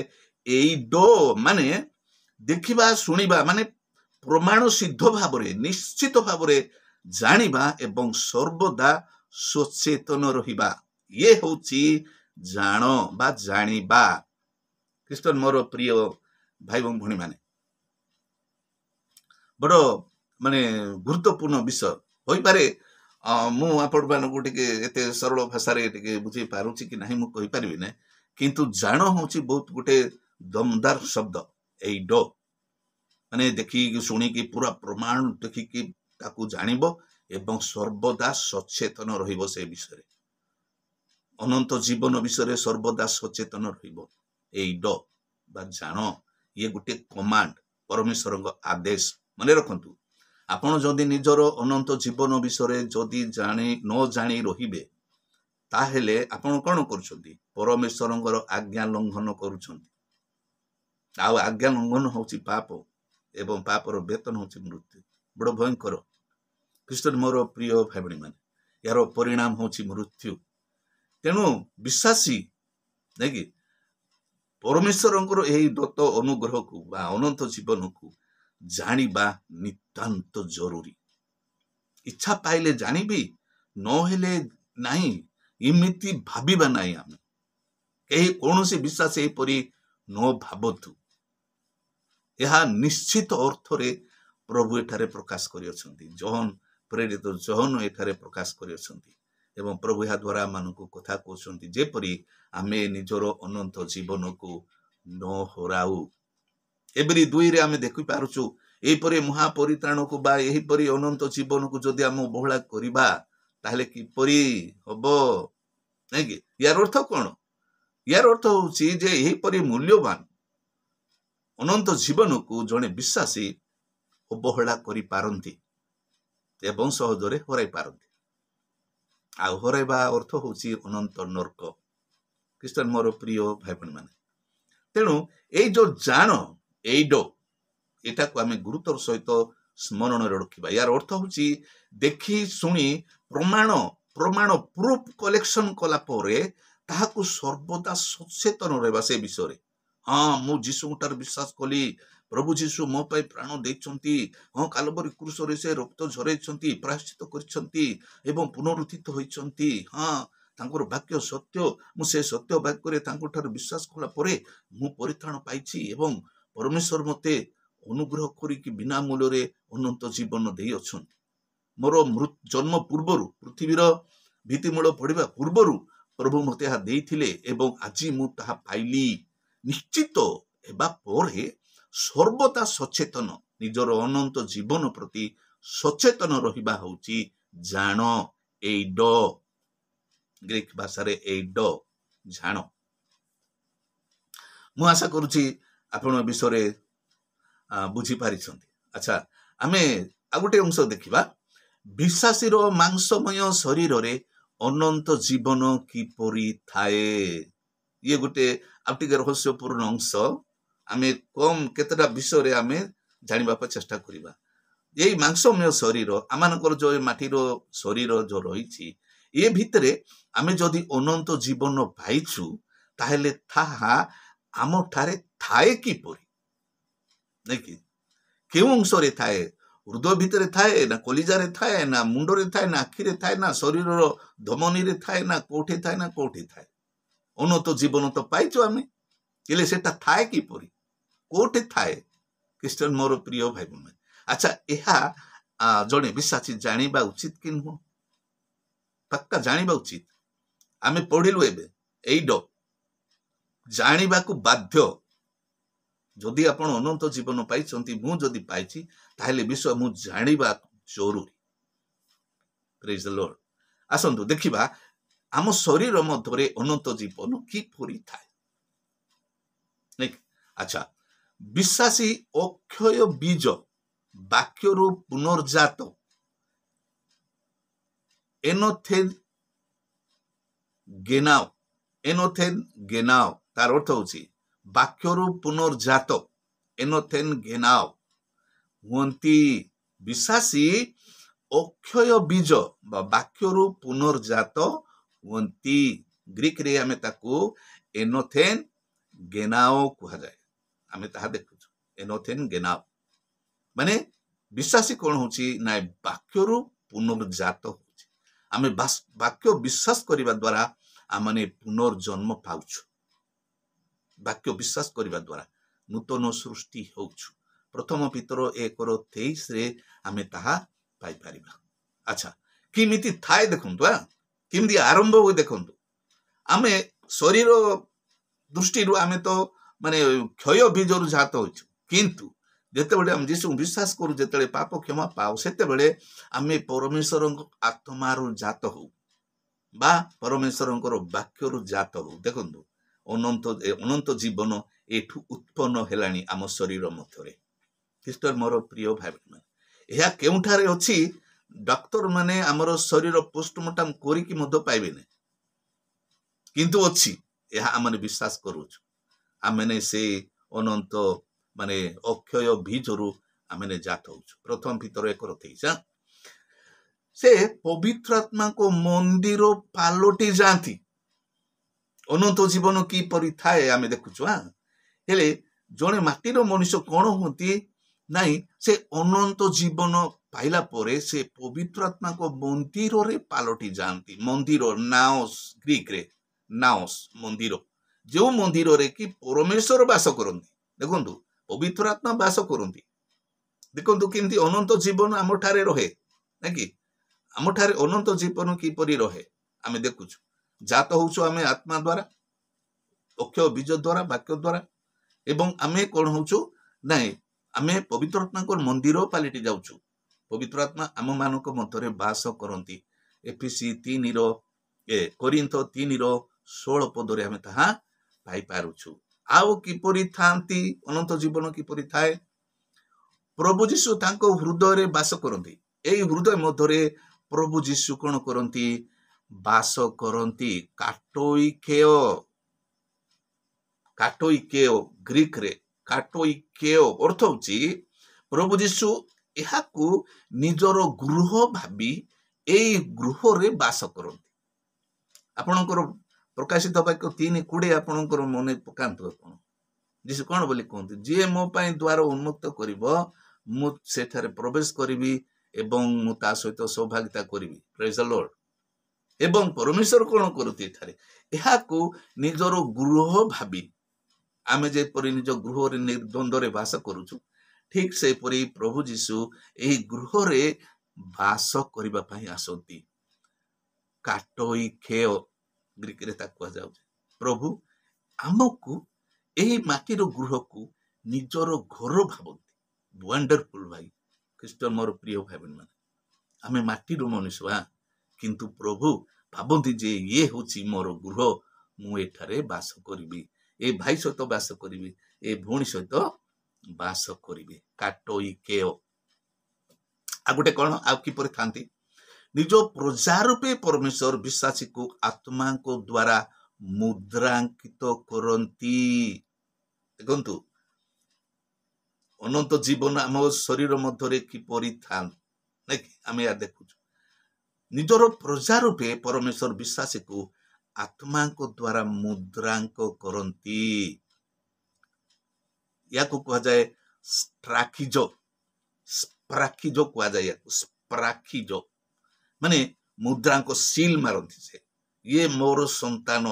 एइडो माने देखिबा शुणिबा माने प्रमाण सिद्ध भाव रे, निश्चित भाव रे जानिबा एवं सर्वदा सचेतन रहिबा, ये होची जान बा जानिबा। ख्रीष्टन मोर प्रिय भाई भणी माने बड़ माने गुरुत्वपूर्ण विषय होई पारे। मु आपण मानकु टिके एते सरल भाषा रे टिके बुझी पारुछि कि नाही मु कहि परिबि नै, किंतु जान होची बहुत गोटे दमदार शब्द। एइडो माने देखि सुनी कि पूरा प्रमाण देखि कि ताकू जानिबो एवं सर्वदा सचेतन रहिबो से विषय, अनंत जीवन विषय सर्वदा सचेतन रहिबो। एइडो बा जान, ये गोटे कमांड, परमेश्वर आदेश। माने रखंतु आपण जदि निजर अनंत जीवन विषय जदि जाने न जानी रहिबे, ताहेले आपण कोन करूछंती, परमेश्वरंगर आज्ञा लंघन करूछंती। आ आज्ञा लंघन होची पाप, एवं पापर वेतन होची मृत्यु। बड़ भयंकर ख्रीष्टन मोर प्रिय भाई भणी माने, यार परिणाम होची मृत्यु। तेणु विश्वासी नहीं कि परमेश्वरंकर एही दत्त अनुग्रह को बा अनंत जीवन को जानिबा नितांत जरूरी। इच्छा पाइले जानिबी, न हेले नाही, इमिति भाबिबा नाही। आमे कहीं कौनसी विश्वास एपरी न भाबतु, यह निश्चित अर्थ रे प्रभु एठारे प्रकाश करियछंती। जॉन प्रेरित जॉन एठारे प्रकाश करियछंती एवं प्रभु या द्वारा मानकु कथा कहउछंती जेपरी आमे निजर अनंत जीवन को न हराऊ। एबरी 2 रे आमे देखि पारुछु, एपरी महापरित्राण को बा एहीपरी अनंत जीवन को जदि आम बहुला करिबा ताहले किपरि हबो नै कि। यार अर्थ कोन, यार अर्थ होची जे एहीपरी मूल्यवान अनंत जीवन को जने विश्वासी अवहेला करि पारंती एवं सहजरे हराई पारंती। आ हराइबा अर्थ होची अनंत नरक। ख्रीष्टन मोर प्रिय भाई भणी माने, तेणु ए जो जान एइडो एटा को आमे गुरुतर सहित स्मरण रखिबा। यार अर्थ होची देखि सुनी प्रमाण प्रूफ कलेक्शन कला परे ତାହାକୁ ସର୍ବଦା ସଚେତନ ରହିବା ସେ ବିଷୟରେ। ହଁ, ମୁଁ ଯୀଶୁଙ୍କଠାରେ ବିଶ୍ୱାସ କଲି, ପ୍ରଭୁ ଯୀଶୁ ମୋ ପାଇଁ ପ୍ରାଣ ଦେଇଛନ୍ତି, ହଁ କାଲବରୀ କ୍ରୁଶରେ ସେ ରକ୍ତ ଝରେଇଛନ୍ତି, ପ୍ରାୟଶ୍ଚିତ କରିଛନ୍ତି ଏବଂ ପୁନରୁତ୍ଥିତ ହୋଇଛନ୍ତି। ହଁ, ତାଙ୍କର ବାକ୍ୟ ସତ୍ୟ, ମୁଁ ସେ ସତ୍ୟ ବାକ୍ୟରେ ତାଙ୍କଠାରୁ ବିଶ୍ୱାସ କଲା ପରେ ମୁଁ ପରିତ୍ରାଣ ପାଇଛି ଏବଂ ପରମେଶ୍ୱର ମୋତେ ଅନୁଗ୍ରହ କରିକି ବିନା ମୂଲ୍ୟରେ ଅନନ୍ତ ଜୀବନ ଦେଇଅଛନ୍ତି। ମୋର ଜନ୍ମ ପୂର୍ବରୁ, ପୃଥିବୀର ଭିତ୍ତିମୂଳ ପଡ଼ିବା ପୂର୍ବରୁ ପ୍ରଭୁ ମୋତେ ଏହା ଦେଇଥିଲେ ଏବଂ ଆଜି ମୁଁ ତାହା ପାଇଲି। ନିଶ୍ଚିତ ହେବା ପରେ ସର୍ବଦା ସଚେତନ, ନିଜର ଅନନ୍ତ ଜୀବନ ପ୍ରତି ସଚେତନ ରହିବା ହେଉଛି ଜାଣ, ଏଇଡ, ଗ୍ରୀକ ଭାଷାରେ ଏଇଡ, ଜାଣ। ମୁଁ ଆଶା କରୁଛି ଆପଣ ଏ ବିଷୟରେ ବୁଝିପାରିଛନ୍ତି। ଆଚ୍ଛା, ଆମେ ଆଉ ଗୋଟେ ଅଂଶ ଦେଖିବା। ବିଶ୍ୱାସୀର ମାଂସମୟ ଶରୀରରେ ଅନନ୍ତ ଜୀବନ କିପରି ଥାଏ। ଇଏ ଗୋଟେ ଆଉ ଟିକେ ରହସ୍ୟପୂର୍ଣ୍ଣ ଅଂଶ। ଆମେ କେତେଟା ବିଷୟରେ ଆମେ ଜାଣିବା ପାଇଁ ଚେଷ୍ଟା କରିବା। ଏଇ ମାଂସମୟ ଶରୀର, ଆମମାନଙ୍କର ଯୋଉ ମାଟିର ଶରୀର ଯୋଉ ରହିଛି, ଏ ଭିତରେ ଆମେ ଯଦି ଅନନ୍ତ ଜୀବନ ପାଇଛୁ, ତାହେଲେ ତାହା ଆମଠାରେ ଥାଏ କିପରି? ନାଇକି କେଉଁ ଅଂଶରେ ଥାଏ? ହୃଦୟ ଭିତରେ ଥାଏ ନା କଲିଜାରେ ଥାଏ ନା ମୁଣ୍ଡରେ ଥାଏ ନା ଆଖିରେ ଥାଏ ନା ଶରୀରର ଧମନୀରେ ଥାଏ ନା କୋଉଠି ଥାଏ ନା କୋଉଠି ଥାଏ? ଅନନ୍ତ ଜୀବନ ତ ପାଇଛୁ ଆମେ, ହେଲେ ସେଟା ଥାଏ କିପରି, କୋଉଠି ଥାଏ? ଖ୍ରୀଷ୍ଟିଆନ ମୋର ପ୍ରିୟ ଭାଇ ଭଉଣୀ, ଆଚ୍ଛା, ଏହା ଜଣେ ବିଶ୍ୱାସୀ ଜାଣିବା ଉଚିତ କି ନୁହଁ? ପକ୍କା ଜାଣିବା ଉଚିତ। ଆମେ ପଢିଲୁ ଏବେ ଏଇଡ, ଜାଣିବାକୁ ବାଧ୍ୟ। ଯଦି ଆପଣ ଅନନ୍ତ ଜୀବନ ପାଇଛନ୍ତି, ମୁଁ ଯଦି ପାଇଛି, ତାହେଲେ ବିଷୟ ମୁଁ ଜାଣିବା ଜରୁରୀ। ପ୍ରେଜ୍ ଦ ଲର୍ଡ। ଆସନ୍ତୁ ଦେଖିବା ଆମ ଶରୀର ମଧ୍ୟରେ ଅନନ୍ତ ଜୀବନ କିପରି ଥାଏ। ଆଚ୍ଛା, ବିଶ୍ୱାସୀ ଅକ୍ଷୟ ବୀଜ ବାକ୍ୟରୁ ପୁନର୍ଜାତ ଏନୋଥେନ୍ ଗେନାଓ, ତାର ଅର୍ଥ ହଉଛି ବାକ୍ୟରୁ ପୁନର୍ଜାତ, ଏନୋଥେନ୍ ଗେନାଓ ହୁଅନ୍ତି। ବିଶ୍ୱାସୀ ଅକ୍ଷୟ ବୀଜ ବା ବାକ୍ୟରୁ ପୁନର୍ଜାତ ହୁଅନ୍ତି। ଗ୍ରୀକରେ ଆମେ ତାକୁ ଏନୋଥେନ୍ ଗେନାଓ କୁହାଯାଏ। ଆମେ ତାହା ଦେଖୁଛୁ, ଏନୋଥେନ୍ ଗେନାଓ ମାନେ ବିଶ୍ୱାସୀ କଣ ହଉଛି ନା ବାକ୍ୟରୁ ପୁନର୍ଜାତ ହଉଛି। ଆମେ ବାକ୍ୟ ବିଶ୍ୱାସ କରିବା ଦ୍ୱାରା ଆମେ ପୁନର୍ଜନ୍ମ ପାଉଛୁ। ବାକ୍ୟ ବିଶ୍ୱାସ କରିବା ଦ୍ୱାରା ନୂତନ ସୃଷ୍ଟି ହଉଛୁ। ପ୍ରଥମ ପିତର 1:23 ଆମେ ତାହା ପାଇପାରିବା। ଆଚ୍ଛା, କେମିତି ଥାଏ ଦେଖନ୍ତୁ, କେମିତି ଆରମ୍ଭ ହୁଏ ଦେଖନ୍ତୁ। ଆମେ ଶରୀର ଦୃଷ୍ଟିରୁ ଆମେ ତ ମାନେ କ୍ଷୟ ବୀଜରୁ ଜାତ ହୋଇଛୁ, କିନ୍ତୁ ଯେତେବେଳେ ଆମେ ଯୀଶୁଙ୍କୁ ବିଶ୍ୱାସ କରୁ, ଯେତେବେଳେ ପାପ କ୍ଷମା ପାଉ, ସେତେବେଳେ ଆମେ ପରମେଶ୍ୱରଙ୍କ ଆତ୍ମାରୁ ଜାତ ହଉ ବା ପରମେଶ୍ୱରଙ୍କର ବାକ୍ୟରୁ ଜାତ ହଉ। ଦେଖନ୍ତୁ, ଅନନ୍ତ ଜୀବନ ଏଠୁ ଉତ୍ପନ୍ନ ହେଲାଣି ଆମ ଶରୀର ମଧ୍ୟରେ। ଖ୍ରୀଷ୍ଟର ମୋର ପ୍ରିୟ ଭାଇ ଭଉଣୀ, ଏହା କେଉଁଠାରେ ଅଛି? ଡାକ୍ତର ମାନେ ଆମର ଶରୀର ପୋଷ୍ଟମର୍ଟମ କରିକି ମଧ୍ୟ ପାଇବେ ନାହିଁ, କିନ୍ତୁ ଅଛି। ଏହା ଆମେ ବିଶ୍ୱାସ କରୁଛୁ। ଆମେ ସେ ଅନନ୍ତ ମାନେ ଅକ୍ଷୟ ବୀଜରୁ ଆମେ ଜାତ ହଉଛୁ। ପ୍ରଥମ ପିତର 1:23 ସେ ପବିତ୍ର ଆତ୍ମାଙ୍କ ମନ୍ଦିର ପାଲଟି ଯାଆନ୍ତି। ଅନନ୍ତ ଜୀବନ କିପରି ଥାଏ ଆମେ ଦେଖୁଛୁ। ହେଲେ ଜଣେ ମାଟିର ମଣିଷ କଣ ହୁଅନ୍ତି? ନାଇଁ, ସେ ଅନନ୍ତ ଜୀବନ ପାଇଲା ପରେ ସେ ପବିତ୍ର ଆତ୍ମାଙ୍କ ମନ୍ଦିରରେ ପାଲଟି ଯାଆନ୍ତି। ମନ୍ଦିର ନାଓସ୍, ଗ୍ରୀକରେ ନାଓସ୍ ମନ୍ଦିର, ଯେଉଁ ମନ୍ଦିରରେ କି ପରମେଶ୍ୱର ବାସ କରନ୍ତି। ଦେଖନ୍ତୁ, ପବିତ୍ର ଆତ୍ମା ବାସ କରନ୍ତି। ଦେଖନ୍ତୁ କେମିତି ଅନନ୍ତ ଜୀବନ ଆମଠାରେ ରହେ, ନାକି? ଆମଠାରେ ଅନନ୍ତ ଜୀବନ କିପରି ରହେ ଆମେ ଦେଖୁଛୁ। ଜାତ ହଉଛୁ ଆମେ ଆତ୍ମା ଦ୍ୱାରା, ଅକ୍ଷୟ ବୀଜ ଦ୍ୱାରା, ବାକ୍ୟ ଦ୍ୱାରା, ଏବଂ ଆମେ କଣ ହଉଛୁ? ନାଇଁ, ଆମେ ପବିତ୍ର ଆତ୍ମାଙ୍କର ମନ୍ଦିର ପାଲଟି ଯାଉଛୁ। ପବିତ୍ର ଆତ୍ମା ଆମ ମାନଙ୍କ ମଧ୍ୟରେ ବାସ କରନ୍ତି। ଏଫେସୀ 3:Corinth 3:16 ଆମେ ତାହା ପାଇପାରୁଛୁ। ଆଉ କିପରି ଥାନ୍ତି? ଅନନ୍ତ ଜୀବନ କିପରି ଥାଏ? ପ୍ରଭୁ ଯୀଶୁ ତାଙ୍କ ହୃଦୟରେ ବାସ କରନ୍ତି। ଏଇ ହୃଦୟ ମଧ୍ୟରେ ପ୍ରଭୁ ଯୀଶୁ କଣ କରନ୍ତି? ବାସ କରନ୍ତି। କାଟୋଇକେଓ, ଗ୍ରୀକରେ କାଟୋଇକେଓ ଅର୍ଥ ହଉଛି ପ୍ରଭୁ ଯୀଶୁ ଏହାକୁ ନିଜର ଗୃହ ଭାବି ଏଇ ଗୃହରେ ବାସ କରନ୍ତି। ଆପଣଙ୍କର प्रकाशित वाक्य 3:20 आपणकर मन पकांतु आपण जीशु कौन बोली कहते जी मो पाई द्वार उन्मुक्त करिवो मु सेठारे प्रवेश करिवि एवं मु ता सहित सौभाग्यता करिवि प्रेज द लॉर्ड एवं परमेश्वर कौन करती एठारे एहाकू निजर गृह भाबी आमे जेपरि निज गृह रे निर्द्वंद्व रे वास करूछु ठीक से परि प्रभु जीशु एही गृह रे वास करिबा पई आसंती काटोई खेओ ग्रीक रे ता कह जाउ प्रभु हमकू एही माटीर गृह को निजर घर भावती वंडरफुल भाई ख्रीष्ट मोर प्रिय भाई बहन माने आमे माटीर मनुष्य हाँ किंतु प्रभु भावती जे ये होची मोर गृह मु एठारे वास करिवि ए भाई सहित वास करिवि ए भौणी सहित वास करिवि काटोई केओ आ गोटे कौन आ किपर थांती निज प्रजा रूपे परमेश्वर विश्वासी को आत्मा को द्वारा मुद्रांकित करती देखु अनंत जीवन आम शरीर मध्य किपरि था आम या देखु निजर प्रजा रूपे परमेश्वर विश्वासी को आत्मा को द्वारा मुद्रांक करती या कह जाए स्ट्राखिजो स्प्राखिजो कह जाए स्प्राखिजो माने मुद्रांक सील मारती से ये मोर संतान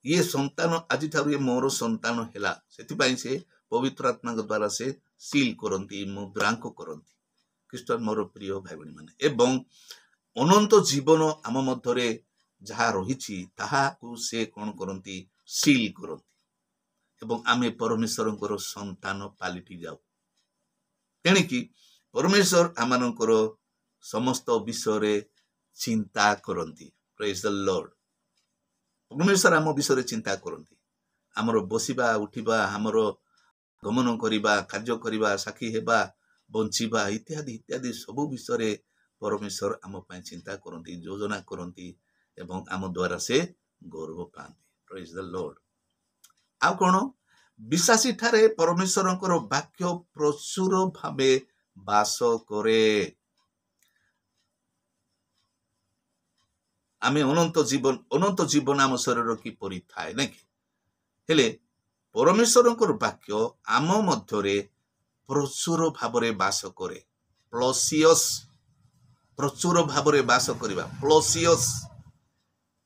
ये संतान आज ठार ये मोर संतान है से पवित्र आत्मा द्वारा से सील करती मुद्रांक करती ख्रीष्टान मोर प्रिय भाई भाई माने एवं अनंत जीवन आम मध्य जहाँ रही ताहाकू से कौन करती सील करती एवं आमे परमेश्वर संतान पालिटी जाऊ तेणिकी परमेश्वर आमनकर समस्त विषय चिंता करती प्रेज द लॉर्ड परमेश्वर आम विषय चिंता करती आमर बसिबा उठिबा आमर गमन करिबा कार्य करिबा साक्षी हेबा बंचिबा इत्यादि इत्यादि सबु विषय परमेश्वर आम पाई चिंता करती योजना करती एवं आम द्वारा से गौरव पाती प्रेज द लॉर्ड आ कौन विश्वासी ठारे परमेश्वरंकर वाक्य प्रचुर भावे वास करे आमे अनंत जीवन आम शरीर किपरि थाए ना कि हेले परमेश्वरंकर वाक्य आम मध्यरे प्रचुर भावरे वास करे प्लसियस प्रचुर भावरे वास करिबा प्लसियस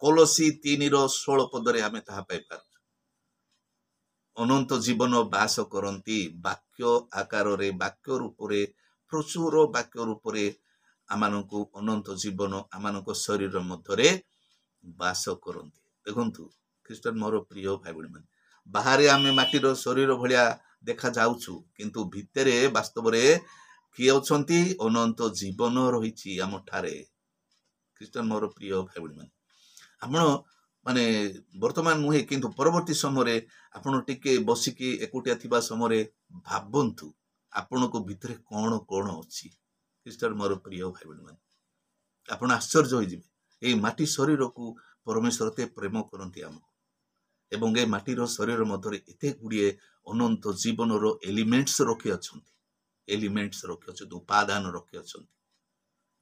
कोलोसी 3:16 पदरे आमे ताहा पाई पार अनंत जीवन वास करती वाक्य आकार रे वाक्य रूप रे प्रचुर वाक्य रूप रे आमानकु अनंत जीवन आमानक शरीर मध्यरे वास करती देखंतु ख्रीष्टान मोर प्रिय भाई भाई माने बाहर आमे माटीर शरीर भलिया देखा जाउछु किंतु भितरे वास्तव रे किए अछंती अनंत जीवन रहिछि आम ठारे ख्रीष्टान मोर प्रिय भाई भाई माने आपण माने वर्तमान नुहे किंतु परवर्ती समय आपण टिके बसिकी एकुटिया थिबा समय भाबंतु आपण को भितरे कौन कौन अछि ख्रीष्टान मोर प्रिय भाई भाई माने आपण आश्चर्य होई जिवे ए माटी शरीर को परमेश्वर ते प्रेम करती आमको एवं ए माटीर शरीर मध्य एते गुड़िए अनंत जीवन रो एलिमेंट्स रखी अछंती एलिमेंट्स रखी अछंती उपादान रखी अछंती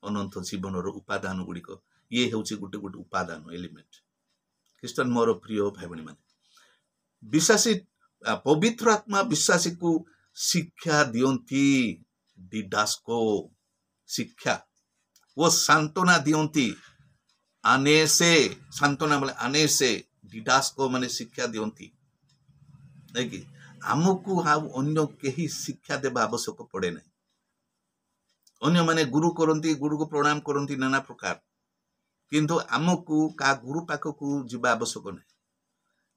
अनंत जीवन रो उपादान गुड़िक ये होची गुटे गुटे उपादान एलिमेंट ख्रीष्टान मोर प्रिय भाई भाई माने विश्वासी पवित्र आत्मा विश्वासी को शिक्षा दियंती डिडास्को शिक्षा वो सांत्वना दियंती आनेसे सांत्वना बोले आनेसे डिडास्को माने शिक्षा दियंती नहीं कि आमको अन्य केही शिक्षा देवा आवश्यक पड़े नहीं अन्य माने गुरु करंती गुरु को प्रणाम करंती नाना प्रकार किंतु आमको का गुरु पाख को जीवा आवश्यक नहीं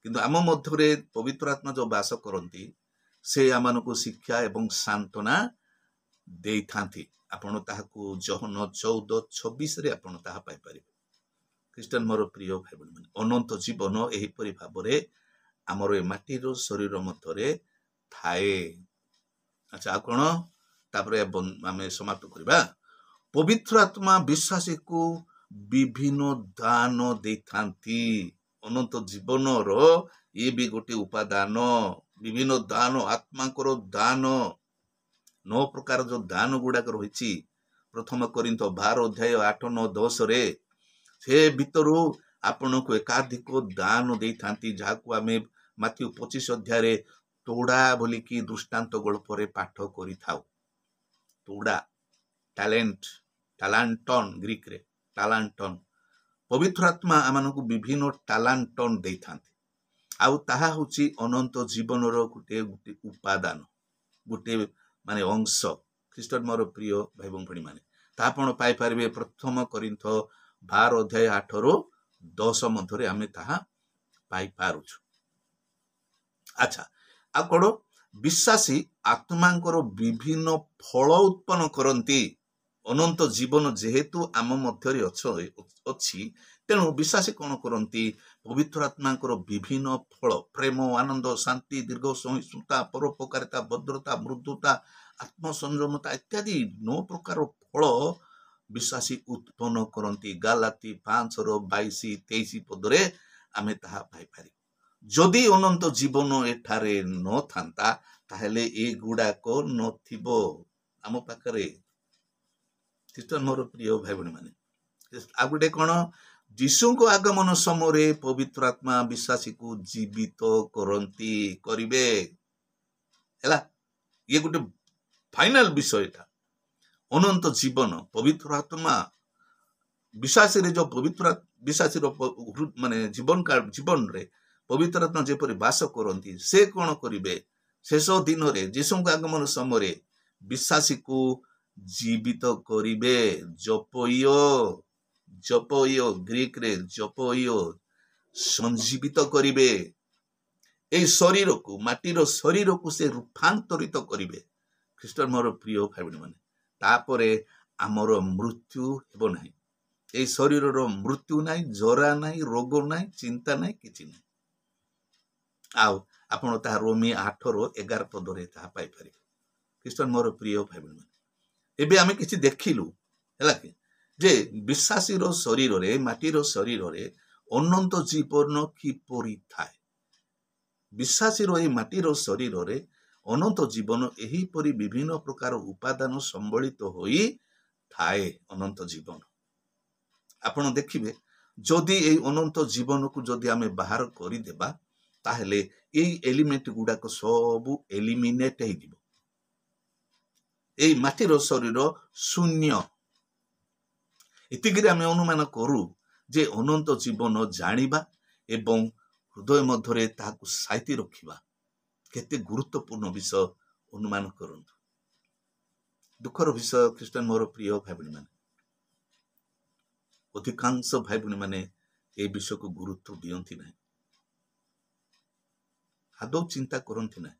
किंतु आम मध्य पवित्र आत्मा जो वास करती से आम को शिक्षा एवं सांत्वना दे था आपण ताहाकू जहन 14:26 रे आपण ताहा पाई परिबे ख्रीष्टान मोर प्रिय भाई भाई माने अनंत जीवन एहीपरि भाबरे आमर ए माटीर शरीर मध्य थाए अच्छा कौन तापरे आमे समाप्त करबा पवित्र आत्मा विश्वासी को विभिन्न दान दे थांती अनंत जीवन रो ये भी गोटे उपादान विभिन्न दान आत्मा को दान 9 प्रकार जो दान गुड़ाक रही प्रथम कोरिन्थ 12 अध्याय 8, 9, 10 रे से भितरु ଆପଣଙ୍କୁ ଏକାଧିକ ଦାନ ଦେଇଥାନ୍ତି, ଯାହାକୁ ଆମେ ମାଥ୍ୟୁ 25 ଅଧ୍ୟାୟରେ ତୋଡ଼ା ବୋଲିକି ଦୃଷ୍ଟାନ୍ତ ଗଳ୍ପରେ ପାଠ କରିଥାଉ। ତୋଡ଼ା, ଟ୍ୟାଲେଣ୍ଟ, ଟାଲାଣ୍ଟନ ଗ୍ରୀକରେ ଟାଲାଣ୍ଟନ। ପବିତ୍ର ଆତ୍ମା ଆମମାନଙ୍କୁ ବିଭିନ୍ନ ଟାଲାଣ୍ଟନ ଦେଇଥାନ୍ତି। ଆଉ ତାହା ହେଉଛି ଅନନ୍ତ ଜୀବନର ଗୋଟେ ଉପାଦାନ, ଗୋଟେ ମାନେ ଅଂଶ। ଖ୍ରୀଷ୍ଟରେ ମୋର ପ୍ରିୟ ଭାଇ ଭଉଣୀ ମାନେ, ତାହା ଆପଣ ପାଇପାରିବେ 1 କରିନ୍ଥ 12 ଅଧ୍ୟାୟ 8ରୁ 10 ମଧ୍ୟରେ ଆମେ ତାହା ପାଇପାରୁଛୁ। ଆଚ୍ଛା, ଆଉ କଣ? ବିଶ୍ୱାସୀ ଆତ୍ମାଙ୍କର ବିଭିନ୍ନ ଫଳ ଉତ୍ପନ୍ନ କରନ୍ତି। ଅନନ୍ତ ଜୀବନ ଯେହେତୁ ଆମ ମଧ୍ୟରେ ଅଛି, ତେଣୁ ବିଶ୍ୱାସୀ କଣ କରନ୍ତି? ପବିତ୍ର ଆତ୍ମାଙ୍କର ବିଭିନ୍ନ ଫଳ, ପ୍ରେମ, ଆନନ୍ଦ, ଶାନ୍ତି, ଦୀର୍ଘ ସହିଷ୍ଣୁତା, ପରୋପକାରିତା, ଭଦ୍ରତା, ମୃଦୁତା, ଆତ୍ମସଂଯମତା ଇତ୍ୟାଦି 9 ପ୍ରକାର ଫଳ ବିଶ୍ୱାସୀ ଉତ୍ପନ୍ନ କରନ୍ତି। ଗାଲାତି 5:22-23 ପଦରେ ଆମେ ତାହା ପାଇପାରିବୁ। ଯଦି ଅନନ୍ତ ଜୀବନ ଏଠାରେ ନଥାନ୍ତା, ତାହେଲେ ଏଗୁଡାକ ନଥିବ ଆମ ପାଖରେ। ମୋର ପ୍ରିୟ ଭାଇ ଭଉଣୀ ମାନେ, ଆଉ ଗୋଟେ କଣ? ଯୀଶୁଙ୍କ ଆଗମନ ସମୟରେ ପବିତ୍ର ଆତ୍ମା ବିଶ୍ୱାସୀକୁ ଜୀବିତ କରିବେ। ହେଲା, ଇଏ ଗୋଟେ ଫାଇନାଲ ବିଷୟ। ଏଟା ଅନନ୍ତ ଜୀବନ, ପବିତ୍ର ଆତ୍ମା ବିଶ୍ୱାସୀରେ ଯୋଉ ବିଶ୍ୱାସୀର ମାନେ ଜୀବନରେ ପବିତ୍ର ଆତ୍ମା ଯେପରି ବାସ କରନ୍ତି, ସେ କଣ କରିବେ? ଶେଷ ଦିନରେ ଯୀଶୁଙ୍କ ଆଗମନ ସମୟରେ ବିଶ୍ୱାସୀକୁ ଜୀବିତ କରିବେ। ଜପୋଇଓ ଗ୍ରୀକରେ ଜପୋଇଓ, ସଞ୍ଜୀବିତ କରିବେ। ଏଇ ଶରୀରକୁ, ମାଟିର ଶରୀରକୁ ସେ ରୂପାନ୍ତରିତ କରିବେ। ଖ୍ରୀଷ୍ଟ ମୋର ପ୍ରିୟ ଭାଇ ଭଉଣୀ ମାନେ, ତାପରେ ଆମର ମୃତ୍ୟୁ ହେବ ନାହିଁ। এই ଶରୀରର ମୃତ୍ୟୁ ନାହିଁ, ଜରା ନାହିଁ, ରୋଗ ନାହିଁ, ଚିନ୍ତା ନାହିଁ, କିଛି ନାହିଁ। ଆଉ ଆପଣ ତାହା ରୋମୀ 8:11 ପଦରେ ତାହା ପାଇପାରିବେ। ଖ୍ରୀଷ୍ଟ ମୋର ପ୍ରିୟ ଭାଇ ଭଉଣୀ ମାନେ, ଏବେ ଆମେ କିଛି ଦେଖିଲୁ, ହେଲା କି, ଯେ ବିଶ୍ୱାସୀର ଶରୀରରେ, ମାଟିର ଶରୀରରେ ଅନନ୍ତ ଜୀବନ କିପରି ଥାଏ। ବିଶ୍ୱାସୀର ଏହି ମାଟିର ଶରୀରରେ ଅନନ୍ତ ଜୀବନ ଏହିପରି ବିଭିନ୍ନ ପ୍ରକାର ଉପାଦାନ ସମ୍ବଳିତ ହୋଇ ଥାଏ। ଅନନ୍ତ ଜୀବନ ଆପଣ ଦେଖିବେ, ଯଦି ଏଇ ଅନନ୍ତ ଜୀବନକୁ ଯଦି ଆମେ ବାହାର କରିଦେବା, ତାହେଲେ ଏଇ ଏଲିମେଣ୍ଟ ଗୁଡାକ ସବୁ ଏଲିମିନେଟ ହେଇଯିବ। ଏଇ ମାଟିର ଶରୀର ଶୂନ୍ୟ। ଏତିକିରେ ଆମେ ଅନୁମାନ କରୁ ଯେ ଅନନ୍ତ ଜୀବନ ଜାଣିବା ଏବଂ ହୃଦୟ ମଧ୍ୟରେ ତାହାକୁ ସାଇତି ରଖିବା କେତେ ଗୁରୁତ୍ୱପୂର୍ଣ୍ଣ ବିଷୟ ଅନୁମାନ କରନ୍ତୁ। ଦୁଃଖର ବିଷୟ, ଖ୍ରୀଷ୍ଟିଆନ ମୋର ପ୍ରିୟ ଭାଇ ଭଉଣୀ ମାନେ, ଅଧିକାଂଶ ଭାଇ ଭଉଣୀ ମାନେ ଏ ବିଷୟକୁ ଗୁରୁତ୍ୱ ଦିଅନ୍ତି ନାହିଁ, ଆଦୌ ଚିନ୍ତା କରନ୍ତି ନାହିଁ।